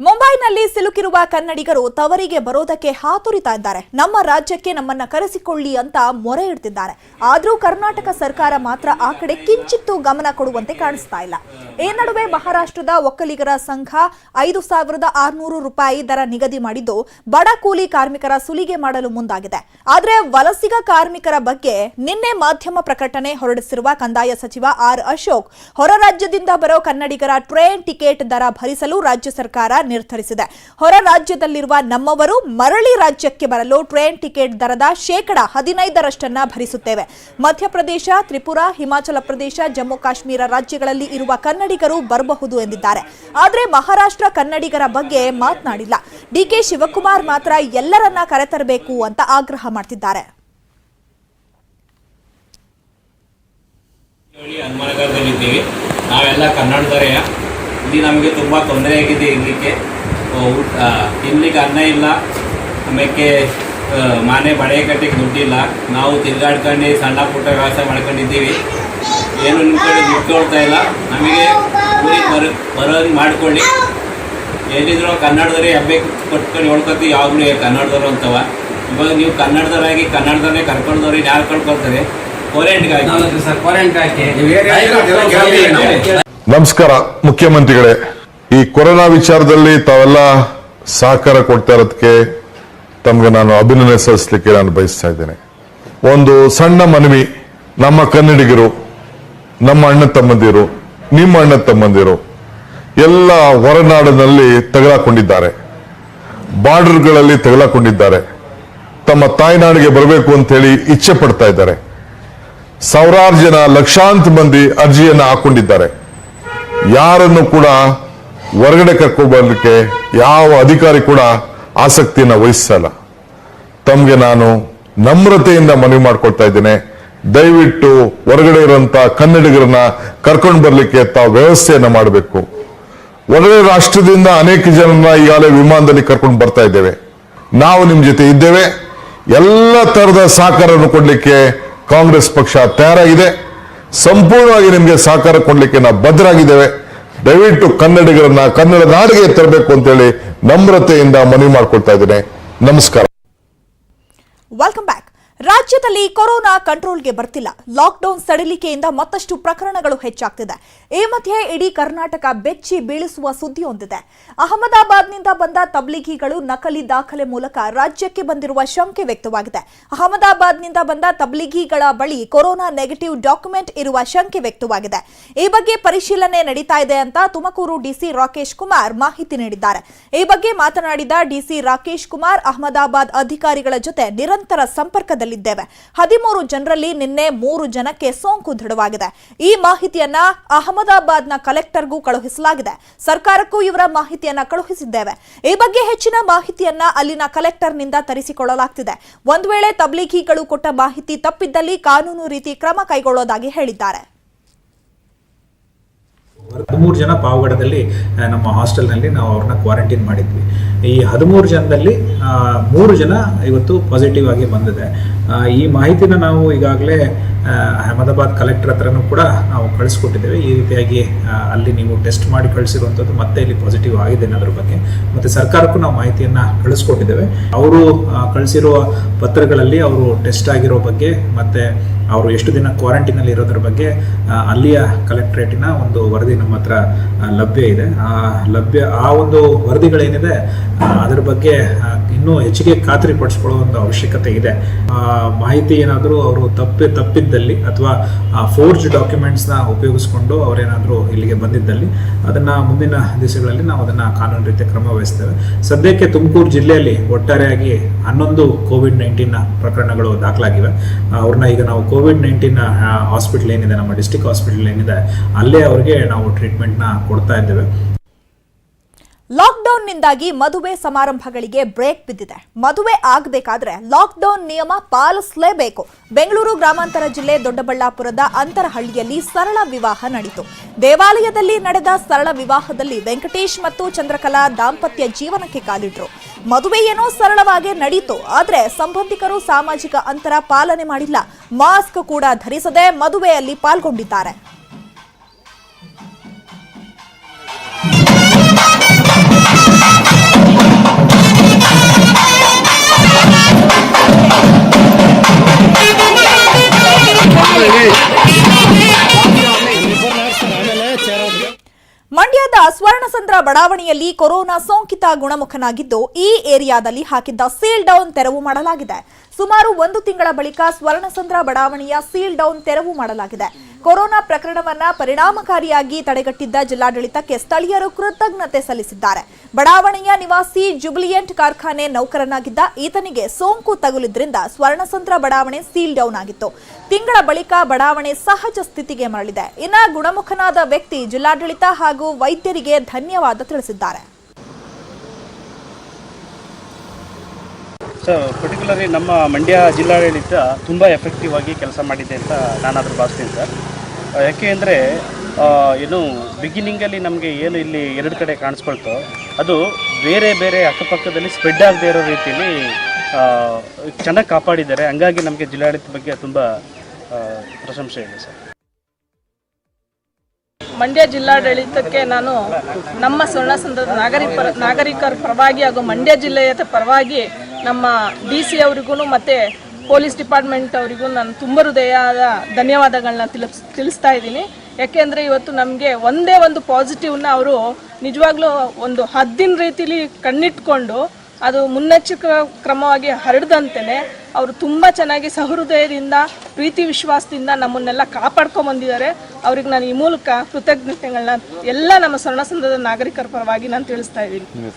ಮುಂಬೈನಲ್ಲಿ ಸಿಲುಕಿರುವ ಕನ್ನಡಿಗರು ತವರಿಗೆ ಬರೋದಕ್ಕೆ ಹಾತೊರಿತಾ ಇದ್ದಾರೆ. ನಮ್ಮ ರಾಜ್ಯಕ್ಕೆ ನಮ್ಮನ್ನ ಕರೆಸಿಕೊಳ್ಳಿ ಅಂತ ಮೊರೆ ಇಡ್ತಿದ್ದಾರೆ. ಆದರೂ ಕರ್ನಾಟಕ ಸರ್ಕಾರ ಮಾತ್ರ ಆ ಕಡೆ ಕಿಂಚಿತ್ತೂ ಗಮನ ಕೊಡುವಂತೆ ಕಾಣಿಸ್ತಾ ಇಲ್ಲ. ಈ ನಡುವೆ ಮಹಾರಾಷ್ಟ್ರದ ಒಕ್ಕಲಿಗರ ಸಂಘ 5,600 ರೂಪಾಯಿ ದರ ನಿಗದಿ ಮಾಡಿದ್ದು ಬಡ ಕೂಲಿ ಕಾರ್ಮಿಕರ ಸುಲಿಗೆ ಮಾಡಲು ಮುಂದಾಗಿದೆ. ಆದರೆ ವಲಸಿಗ ಕಾರ್ಮಿಕರ ಬಗ್ಗೆ ನಿನ್ನೆ ಮಾಧ್ಯಮ ಪ್ರಕಟಣೆ ಹೊರಡಿಸಿರುವ ಕಂದಾಯ ಸಚಿವ ಆರ್ ಅಶೋಕ್, ಹೊರ ರಾಜ್ಯದಿಂದ ಬರೋ ಕನ್ನಡಿಗರ ಟ್ರೈನ್ ಟಿಕೆಟ್ ದರ ಭರಿಸಲು ರಾಜ್ಯ ಸರ್ಕಾರ ನಿರ್ಧರಿಸಿದೆ. ಹೊರ ರಾಜ್ಯದಲ್ಲಿರುವ ನಮ್ಮವರು ಮರಳಿ ರಾಜ್ಯಕ್ಕೆ ಬರಲು ಟ್ರೈನ್ ಟಿಕೆಟ್ ದರದ 15% ಭರಿಸುತ್ತೇವೆ. ಮಧ್ಯಪ್ರದೇಶ, ತ್ರಿಪುರಾ, ಹಿಮಾಚಲ ಪ್ರದೇಶ, ಜಮ್ಮು ಕಾಶ್ಮೀರ ರಾಜ್ಯಗಳಲ್ಲಿ ಇರುವ ಕನ್ನಡಿಗರು ಬರಬಹುದು ಎಂದಿದ್ದಾರೆ. ಆದರೆ ಮಹಾರಾಷ್ಟ್ರ ಕನ್ನಡಿಗರ ಬಗ್ಗೆ ಮಾತನಾಡಿಲ್ಲ. ಡಿಕೆ ಶಿವಕುಮಾರ್ ಮಾತ್ರ ಎಲ್ಲರನ್ನ ಕರೆತರಬೇಕು ಅಂತ ಆಗ್ರಹ ಮಾಡ್ತಿದ್ದಾರೆ. ಹನುಮಾನಗರದಲ್ಲಿದ್ದೀವಿ, ನಾವೆಲ್ಲ ಕನ್ನಡದವರೇ. ಇಲ್ಲಿ ನಮಗೆ ತುಂಬ ತೊಂದರೆ ಆಗಿದೆ. ತಿನ್ಲಿಕ್ಕೆ ಅನ್ನ ಇಲ್ಲ, ಆಮೇಲೆ ಮನೆ ಬಳೆ ಕಟ್ಟಿಗೆ ದುಡ್ಡಿಲ್ಲ. ನಾವು ತಿರ್ಗಾಡ್ಕೊಂಡು ಸಣ್ಣ ಪುಟ್ಟ ವ್ಯವಸಾಯ ಮಾಡ್ಕೊಂಡಿದ್ದೀವಿ. ಏನು ನಿಮ್ಮ ಕಡೆ ದುಡ್ಡು ಕೊಡ್ತಾ ಇಲ್ಲ. ನಮಗೆ ಊರಿಗೆ ಬರೋದು ಮಾಡ್ಕೊಳ್ಳಿ. ಏನಿದ್ರು ಕನ್ನಡದವರೇ ಹಬ್ಬ ಕೊಟ್ಕೊಂಡು ಹೇಳ್ಕೊತೀವಿ. ಯಾವಾಗಲೂ ಕನ್ನಡದವರು ಅಂತವ. ಇವಾಗ ನೀವು ಕನ್ನಡದವರಾಗಿ ಕನ್ನಡದವರೇ ಕರ್ಕೊಂಡವ್ರಿಗೆ ಯಾರು ಕಳ್ಕೊಳ್ತಾರೆ? ನಮಸ್ಕಾರ ಮುಖ್ಯಮಂತ್ರಿಗಳೇ, ಈ ಕೊರೋನಾ ವಿಚಾರದಲ್ಲಿ ತಾವೆಲ್ಲ ಸಹಕಾರ ಕೊಡ್ತಾ ಇರೋದಕ್ಕೆ ತಮಗೆ ನಾನು ಅಭಿನಂದನೆ ಸಲ್ಲಿಸಲಿಕ್ಕೆ ನಾನು ಬಯಸ್ತಾ ಇದ್ದೇನೆ. ಒಂದು ಸಣ್ಣ ಮನವಿ, ನಮ್ಮ ಕನ್ನಡಿಗರು, ನಮ್ಮ ಅಣ್ಣ ತಮ್ಮಂದಿರು, ನಿಮ್ಮ ಅಣ್ಣ ತಮ್ಮಂದಿರು ಎಲ್ಲ ಹೊರನಾಡಿನಲ್ಲಿ ತಗಲಾಕೊಂಡಿದ್ದಾರೆ, ಬಾರ್ಡರ್ಗಳಲ್ಲಿ ತಗಲಾಕೊಂಡಿದ್ದಾರೆ. ತಮ್ಮ ತಾಯ್ನಾಡಿಗೆ ಬರಬೇಕು ಅಂತ ಹೇಳಿ ಇಚ್ಛೆ ಪಡ್ತಾ ಇದ್ದಾರೆ. ಸಾವಿರಾರು ಜನ, ಲಕ್ಷಾಂತರ ಮಂದಿ ಅರ್ಜಿಯನ್ನು ಹಾಕೊಂಡಿದ್ದಾರೆ. ಯಾರನ್ನು ಕೂಡ ಹೊರಗಡೆ ಕರ್ಕೊಂಡ್ಬರ್ಲಿಕ್ಕೆ ಯಾವ ಅಧಿಕಾರಿ ಕೂಡ ಆಸಕ್ತಿಯನ್ನು ವಹಿಸಲ್ಲ. ತಮಗೆ ನಾನು ನಮ್ರತೆಯಿಂದ ಮನವಿ ಮಾಡ್ಕೊಳ್ತಾ ಇದ್ದೇನೆ, ದಯವಿಟ್ಟು ಹೊರಗಡೆ ಇರುವಂತ ಕನ್ನಡಿಗರನ್ನ ಕರ್ಕೊಂಡು ಬರ್ಲಿಕ್ಕೆ ತಾವು ವ್ಯವಸ್ಥೆಯನ್ನ ಮಾಡಬೇಕು. ಹೊರಗಡೆ ರಾಷ್ಟ್ರದಿಂದ ಅನೇಕ ಜನರನ್ನ ಈಗಾಗಲೇ ವಿಮಾನದಲ್ಲಿ ಕರ್ಕೊಂಡು ಬರ್ತಾ ಇದ್ದೇವೆ. ನಾವು ನಿಮ್ ಜೊತೆ ಇದ್ದೇವೆ. ಎಲ್ಲ ತರದ ಸಹಕಾರವನ್ನು ಕೊಡ್ಲಿಕ್ಕೆ ಕಾಂಗ್ರೆಸ್ ಪಕ್ಷ ತಯಾರಾಗಿದೆ. ಸಂಪೂರ್ಣವಾಗಿ ನಿಮಗೆ ಸಹಕಾರ ಕೊಡ್ಲಿಕ್ಕೆ ನಾವು ಬದ್ಧರಾಗಿದ್ದೇವೆ. ದಯವಿಟ್ಟು ಕನ್ನಡಿಗರನ್ನ ಕನ್ನಡ ನಾಡಿಗೆ ತರಬೇಕು ಅಂತೇಳಿ ನಮ್ರತೆಯಿಂದ ಮನವಿ ಮಾಡ್ಕೊಳ್ತಾ ಇದ್ದೇನೆ. ನಮಸ್ಕಾರ. Welcome back. ರಾಜ್ಯದಲ್ಲಿ ಕೊರೋನಾ ಕಂಟ್ರೋಲ್ಗೆ ಬರ್ತಿಲ್ಲ. ಲಾಕ್ಡೌನ್ ಸಡಿಲಿಕೆಯಿಂದ ಮತ್ತಷ್ಟು ಪ್ರಕರಣಗಳು ಹೆಚ್ಚಾಗ್ತಿದೆ. ಈ ಮಧ್ಯೆ ಇಡೀ ಕರ್ನಾಟಕ ಬೆಚ್ಚಿ ಬೀಳಿಸುವ ಸುದ್ದಿಯೊಂದಿದೆ. ಅಹಮದಾಬಾದ್ನಿಂದ ಬಂದ ತಬ್ಲಿಘಿಗಳು ನಕಲಿ ದಾಖಲೆ ಮೂಲಕ ರಾಜ್ಯಕ್ಕೆ ಬಂದಿರುವ ಶಂಕೆ ವ್ಯಕ್ತವಾಗಿದೆ. ಅಹಮದಾಬಾದ್ನಿಂದ ಬಂದ ತಬ್ಲಿಘಿಗಳ ಬಳಿ ಕೊರೋನಾ ನೆಗೆಟಿವ್ ಡಾಕ್ಯುಮೆಂಟ್ ಇರುವ ಶಂಕೆ ವ್ಯಕ್ತವಾಗಿದೆ. ಈ ಬಗ್ಗೆ ಪರಿಶೀಲನೆ ನಡೀತಾ ಇದೆ ಅಂತ ತುಮಕೂರು ಡಿಸಿ ರಾಕೇಶ್ ಕುಮಾರ್ ಮಾಹಿತಿ ನೀಡಿದ್ದಾರೆ. ಈ ಬಗ್ಗೆ ಮಾತನಾಡಿದ ಡಿಸಿ ರಾಕೇಶ್ ಕುಮಾರ್, ಅಹಮದಾಬಾದ್ ಅಧಿಕಾರಿಗಳ ಜೊತೆ ನಿರಂತರ ಸಂಪರ್ಕದಲ್ಲಿ ನೀಡಲಿದ್ದೇವೆ. 13 ಜನರಲ್ಲಿ ನಿನ್ನೆ 3 ಜನಕ್ಕೆ ಸೋಂಕು ದೃಢವಾಗಿದೆ. ಈ ಮಾಹಿತಿಯನ್ನ ಅಹಮದಾಬಾದ್ನ ಕಲೆಕ್ಟರ್ಗೂ ಕಳುಹಿಸಲಾಗಿದೆ. ಸರ್ಕಾರಕ್ಕೂ ಇವರ ಮಾಹಿತಿಯನ್ನ ಕಳುಹಿಸಿದ್ದೇವೆ. ಈ ಬಗ್ಗೆ ಹೆಚ್ಚಿನ ಮಾಹಿತಿಯನ್ನ ಅಲ್ಲಿನ ಕಲೆಕ್ಟರ್ನಿಂದ ತರಿಸಿಕೊಳ್ಳಲಾಗ್ತಿದೆ. ಒಂದು ವೇಳೆ ತಬ್ಲೀಘಿಗಳು ಕೊಟ್ಟ ಮಾಹಿತಿ ತಪ್ಪಿದ್ದಲ್ಲಿ ಕಾನೂನು ರೀತಿ ಕ್ರಮ ಕೈಗೊಳ್ಳೋದಾಗಿ ಹೇಳಿದ್ದಾರೆ. 13 ಜನ ಪಾವಗಡದಲ್ಲಿ ನಮ್ಮ ಹಾಸ್ಟೆಲ್ನಲ್ಲಿ ನಾವು ಅವ್ರನ್ನ ಕ್ವಾರಂಟೈನ್ ಮಾಡಿದ್ವಿ. ಈ 13 ಜನದಲ್ಲಿ 3 ಜನ ಇವತ್ತು ಪಾಸಿಟಿವ್ ಆಗಿ ಬಂದಿದೆ. ಈ ಮಾಹಿತಿನ ನಾವು ಈಗಾಗಲೇ ಅಹಮದಾಬಾದ್ ಕಲೆಕ್ಟರ್ ಹತ್ರನೂ ಕೂಡ ನಾವು ಕಳಿಸ್ಕೊಟ್ಟಿದ್ದೇವೆ. ಈ ರೀತಿಯಾಗಿ ಅಲ್ಲಿ ನೀವು ಟೆಸ್ಟ್ ಮಾಡಿ ಕಳಿಸಿರುವಂಥದ್ದು ಮತ್ತೆ ಇಲ್ಲಿ ಪಾಸಿಟಿವ್ ಆಗಿದೆ ಅನ್ನೋದ್ರ ಬಗ್ಗೆ ಮತ್ತು ಸರ್ಕಾರಕ್ಕೂ ನಾವು ಮಾಹಿತಿಯನ್ನು ಕಳಿಸ್ಕೊಟ್ಟಿದ್ದೇವೆ. ಅವರು ಕಳಿಸಿರುವ ಪತ್ರಗಳಲ್ಲಿ ಅವರು ಟೆಸ್ಟ್ ಆಗಿರೋ ಬಗ್ಗೆ ಮತ್ತು ಅವರು ಎಷ್ಟು ದಿನ ಕ್ವಾರಂಟೈನಲ್ಲಿ ಇರೋದ್ರ ಬಗ್ಗೆ ಅಲ್ಲಿಯ ಕಲೆಕ್ಟ್ರೇಟಿನ ಒಂದು ವರದಿ ನಮ್ಮ ಹತ್ರ ಲಭ್ಯ ಇದೆ. ಆ ಒಂದು ವರದಿಗಳೇನಿದೆ ಅದರ ಬಗ್ಗೆ ಇನ್ನೂ ಹೆಚ್ಚಿಗೆ ಖಾತ್ರಿ ಪಡಿಸ್ಕೊಳ್ಳೋ ಒಂದು ಅವಶ್ಯಕತೆ ಇದೆ. ಮಾಹಿತಿ ಏನಾದರೂ ಅವರು ತಪ್ಪಿದ್ದಲ್ಲಿ ಅಥವಾ ಫೋರ್ಜ್ ಡಾಕ್ಯುಮೆಂಟ್ಸ್ನ ಉಪಯೋಗಿಸ್ಕೊಂಡು ಅವರೇನಾದರೂ ಇಲ್ಲಿಗೆ ಬಂದಿದ್ದಲ್ಲಿ ಅದನ್ನು ಮುಂದಿನ ದಿವಸಗಳಲ್ಲಿ ನಾವು ಅದನ್ನು ಕಾನೂನು ರೀತಿಯ ಕ್ರಮ ವಹಿಸ್ತೇವೆ. ಸದ್ಯಕ್ಕೆ ತುಮಕೂರು ಜಿಲ್ಲೆಯಲ್ಲಿ ಒಟ್ಟಾರೆಯಾಗಿ 11 ಕೋವಿಡ್-19 ಪ್ರಕರಣಗಳು ದಾಖಲಾಗಿವೆ. ಅವ್ರನ್ನ ಈಗ ನಾವು ಕೋವಿಡ್-19 ಹಾಸ್ಪಿಟಲ್ ಏನಿದೆ, ನಮ್ಮ ಡಿಸ್ಟ್ರಿಕ್ಟ್ ಹಾಸ್ಪಿಟಲ್ ಏನಿದೆ, ಅಲ್ಲೇ ಅವರಿಗೆ ನಾವು ಟ್ರೀಟ್ಮೆಂಟ್ನ ಕೊಡ್ತಾ ಇದ್ದೇವೆ. ಲಾಕ್ಡೌನ್ನಿಂದಾಗಿ ಮದುವೆ ಸಮಾರಂಭಗಳಿಗೆ ಬ್ರೇಕ್ ಬಿದ್ದಿದೆ. ಮದುವೆ ಆಗಬೇಕಾದ್ರೆ ಲಾಕ್ಡೌನ್ ನಿಯಮ ಪಾಲಿಸಲೇಬೇಕು. ಬೆಂಗಳೂರು ಗ್ರಾಮಾಂತರ ಜಿಲ್ಲೆ ದೊಡ್ಡಬಳ್ಳಾಪುರದ ಅಂತರಹಳ್ಳಿಯಲ್ಲಿ ಸರಳ ವಿವಾಹ ನಡೆಯಿತು. ದೇವಾಲಯದಲ್ಲಿ ನಡೆದ ಸರಳ ವಿವಾಹದಲ್ಲಿ ವೆಂಕಟೇಶ್ ಮತ್ತು ಚಂದ್ರಕಲಾ ದಾಂಪತ್ಯ ಜೀವನಕ್ಕೆ ಕಾಲಿಟ್ರು. ಮದುವೆ ಏನೋ ಸರಳವಾಗಿ ನಡೆಯಿತು, ಆದ್ರೆ ಸಂಬಂಧಿಕರು ಸಾಮಾಜಿಕ ಅಂತರ ಪಾಲನೆ ಮಾಡಿಲ್ಲ. ಮಾಸ್ಕ್ ಕೂಡ ಧರಿಸದೆ ಮದುವೆಯಲ್ಲಿ ಪಾಲ್ಗೊಂಡಿದ್ದಾರೆ. ಮಂಡ್ಯದ ಸ್ವರ್ಣಸಂದ್ರ ಬಡಾವಣೆಯಲ್ಲಿ ಕೊರೋನಾ ಸೋಂಕಿತ ಗುಣಮುಖನಾಗಿದ್ದು ಈ ಏರಿಯಾದಲ್ಲಿ ಹಾಕಿದ್ದ ಸೀಲ್ ಡೌನ್ ತೆರವು ಮಾಡಲಾಗಿದೆ. ಸುಮಾರು 1 ತಿಂಗಳ ಬಳಿಕ ಸ್ವರ್ಣಸಂದ್ರ ಬಡಾವಣೆಯ ಸೀಲ್ ಡೌನ್ ತೆರವು ಮಾಡಲಾಗಿದೆ. ಕೊರೋನಾ ಪ್ರಕರಣವನ್ನ ಪರಿಣಾಮಕಾರಿಯಾಗಿ ತಡೆಗಟ್ಟಿದ್ದ ಜಿಲ್ಲಾಡಳಿತಕ್ಕೆ ಸ್ಥಳೀಯರು ಕೃತಜ್ಞತೆ ಸಲ್ಲಿಸಿದ್ದಾರೆ. ಬಡಾವಣೆಯ ನಿವಾಸಿ ಜುಬಿಲಿಯಂಟ್ ಕಾರ್ಖಾನೆ ನೌಕರನಾಗಿದ್ದ ಈತನಿಗೆ ಸೋಂಕು ತಗುಲಿದ್ರಿಂದ ಸ್ವರ್ಣಸಂದ್ರ ಬಡಾವಣೆ ಸೀಲ್ ಡೌನ್ ಆಗಿತ್ತು. ತಿಂಗಳ ಬಳಿಕ ಬಡಾವಣೆ ಸಹಜ ಸ್ಥಿತಿಗೆ ಮರಳಿದೆ. ಇನ್ನು ಗುಣಮುಖನಾದ ವ್ಯಕ್ತಿ ಜಿಲ್ಲಾಡಳಿತ ಹಾಗೂ ವೈದ್ಯರಿಗೆ ಧನ್ಯವಾದ ತಿಳಿಸಿದ್ದಾರೆ. ಸೊ ಪರ್ಟಿಕ್ಯುಲರ್ಲಿ ನಮ್ಮ ಮಂಡ್ಯ ಜಿಲ್ಲಾಡಳಿತ ತುಂಬ ಎಫೆಕ್ಟಿವ್ ಆಗಿ ಕೆಲಸ ಮಾಡಿದೆ ಅಂತ ನಾನಾದರೂ ಭಾವಿಸ್ತೀನಿ ಸರ್. ಯಾಕೆ ಅಂದರೆ ಏನು ಬಿಗಿನಿಂಗಲ್ಲಿ ನಮಗೆ ಏನು ಇಲ್ಲಿ 2 ಕಡೆ ಕಾಣಿಸ್ಕೊಳ್ತೋ ಅದು ಬೇರೆ ಬೇರೆ ಅಕ್ಕಪಕ್ಕದಲ್ಲಿ ಸ್ಪ್ರೆಡ್ ಆಗದೆ ಇರೋ ರೀತಿಯಲ್ಲಿ ಚೆನ್ನಾಗಿ ಕಾಪಾಡಿದ್ದಾರೆ. ಹಂಗಾಗಿ ನಮಗೆ ಜಿಲ್ಲಾಡಳಿತ ಬಗ್ಗೆ ತುಂಬ ಪ್ರಶಂಸೆ ಇದೆ ಸರ್. ಮಂಡ್ಯ ಜಿಲ್ಲಾಡಳಿತಕ್ಕೆ ನಾನು ನಮ್ಮ ಸ್ವರ್ಣಸಂದ್ರದ ನಾಗರಿಕರ ಪರವಾಗಿ ಹಾಗೂ ಮಂಡ್ಯ ಜಿಲ್ಲೆಯ ಪರವಾಗಿ ನಮ್ಮ DC ಅವರಿಗೂ ಮತ್ತು ಪೊಲೀಸ್ ಡಿಪಾರ್ಟ್ಮೆಂಟ್ ಅವರಿಗೂ ನಾನು ತುಂಬ ಹೃದಯದ ಧನ್ಯವಾದಗಳನ್ನ ತಿಳಿಸ್ತಾ ಇದ್ದೀನಿ. ಯಾಕೆಂದರೆ ಇವತ್ತು ನಮಗೆ ಒಂದೇ ಒಂದು ಪಾಸಿಟಿವ್ನ ಅವರು ನಿಜವಾಗ್ಲೂ ಒಂದು ಹದ್ದಿನ ರೀತಿಲಿ ಕಣ್ಣಿಟ್ಕೊಂಡು ಅದು ಮುನ್ನೆಚ್ಚರಿಕಾ ಕ್ರಮವಾಗಿ ಹರಡದಂತೆಯೇ ಅವರು ತುಂಬ ಚೆನ್ನಾಗಿ ಸಹೃದಯದಿಂದ ಪ್ರೀತಿ ವಿಶ್ವಾಸದಿಂದ ನಮ್ಮನ್ನೆಲ್ಲ ಕಾಪಾಡ್ಕೊಂಬಂದಿದ್ದಾರೆ. ಅವ್ರಿಗೆ ನಾನು ಈ ಮೂಲಕ ಕೃತಜ್ಞತೆಗಳನ್ನ ಎಲ್ಲ ನಮ್ಮ ಸ್ವರ್ಣಸಂದ್ರದ ನಾಗರಿಕರ ಪರವಾಗಿ ನಾನು ತಿಳಿಸ್ತಾ ಇದ್ದೀನಿ.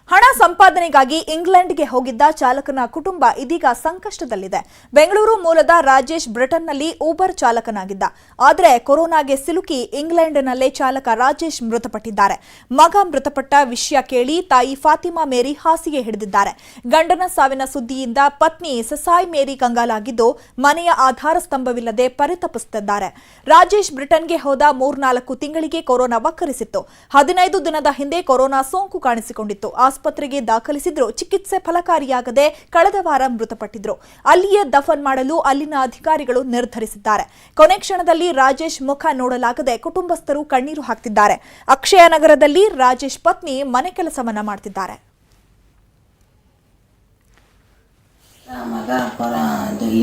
ಹಣ ಸಂಪಾದನೆಗಾಗಿ ಇಂಗ್ಲೆಂಡ್ಗೆ ಹೋಗಿದ್ದ ಚಾಲಕನ ಕುಟುಂಬ ಇದೀಗ ಸಂಕಷ್ಟದಲ್ಲಿದೆ. ಬೆಂಗಳೂರು ಮೂಲದ ರಾಜೇಶ್ ಬ್ರಿಟನ್ನಲ್ಲಿ ಊಬರ್ ಚಾಲಕನಾಗಿದ್ದ. ಆದರೆ ಕೊರೋನಾಗೆ ಸಿಲುಕಿ ಇಂಗ್ಲೆಂಡ್ನಲ್ಲೇ ಚಾಲಕ ರಾಜೇಶ್ ಮೃತಪಟ್ಟಿದ್ದಾರೆ. ಮಗ ಮೃತಪಟ್ಟ ವಿಷಯ ಕೇಳಿ ತಾಯಿ ಫಾತಿಮಾ ಮೇರಿ ಹಾಸಿಗೆ ಹಿಡಿದಿದ್ದಾರೆ. ಗಂಡನ ಸಾವಿನ ಸುದ್ದಿಯಿಂದ ಪತ್ನಿ ಸಸಾಯ್ ಮೇರಿ ಕಂಗಾಲಾಗಿದ್ದು ಮನೆಯ ಆಧಾರ ಸ್ತಂಭವಿಲ್ಲದೆ ಪರಿತಪಿಸುತ್ತಿದ್ದಾರೆ. ರಾಜೇಶ್ ಬ್ರಿಟನ್ಗೆ ಹೋದ 3-4 ತಿಂಗಳಿಗೆ ಕೊರೋನಾ ವಕ್ಕರಿಸಿತ್ತು. 15 ದಿನದ ಹಿಂದೆ ಕೊರೋನಾ ಸೋಂಕು ಕಾಣಿಸಿಕೊಂಡಿತ್ತು. ಆಸ್ಪತ್ರೆಗೆ ದಾಖಲಿಸಿದ್ರು. ಚಿಕಿತ್ಸೆ ಫಲಕಾರಿಯಾಗದೆ ಕಳೆದ ವಾರ ಮೃತಪಟ್ಟಿದ್ರು. ಅಲ್ಲಿಯೇ ದಫನ್ ಮಾಡಲು ಅಲ್ಲಿನ ಅಧಿಕಾರಿಗಳು ನಿರ್ಧರಿಸಿದ್ದಾರೆ. ಕೊನೆ ಕ್ಷಣದಲ್ಲಿ ರಾಜೇಶ್ ಮುಖ ನೋಡಲಾಗದೆ ಕುಟುಂಬಸ್ಥರು ಕಣ್ಣೀರು ಹಾಕ್ತಿದ್ದಾರೆ. ಅಕ್ಷಯ ನಗರದಲ್ಲಿ ರಾಜೇಶ್ ಪತ್ನಿ ಮನೆ ಕೆಲಸವನ್ನ ಮಾಡ್ತಿದ್ದಾರೆ. ಮಗ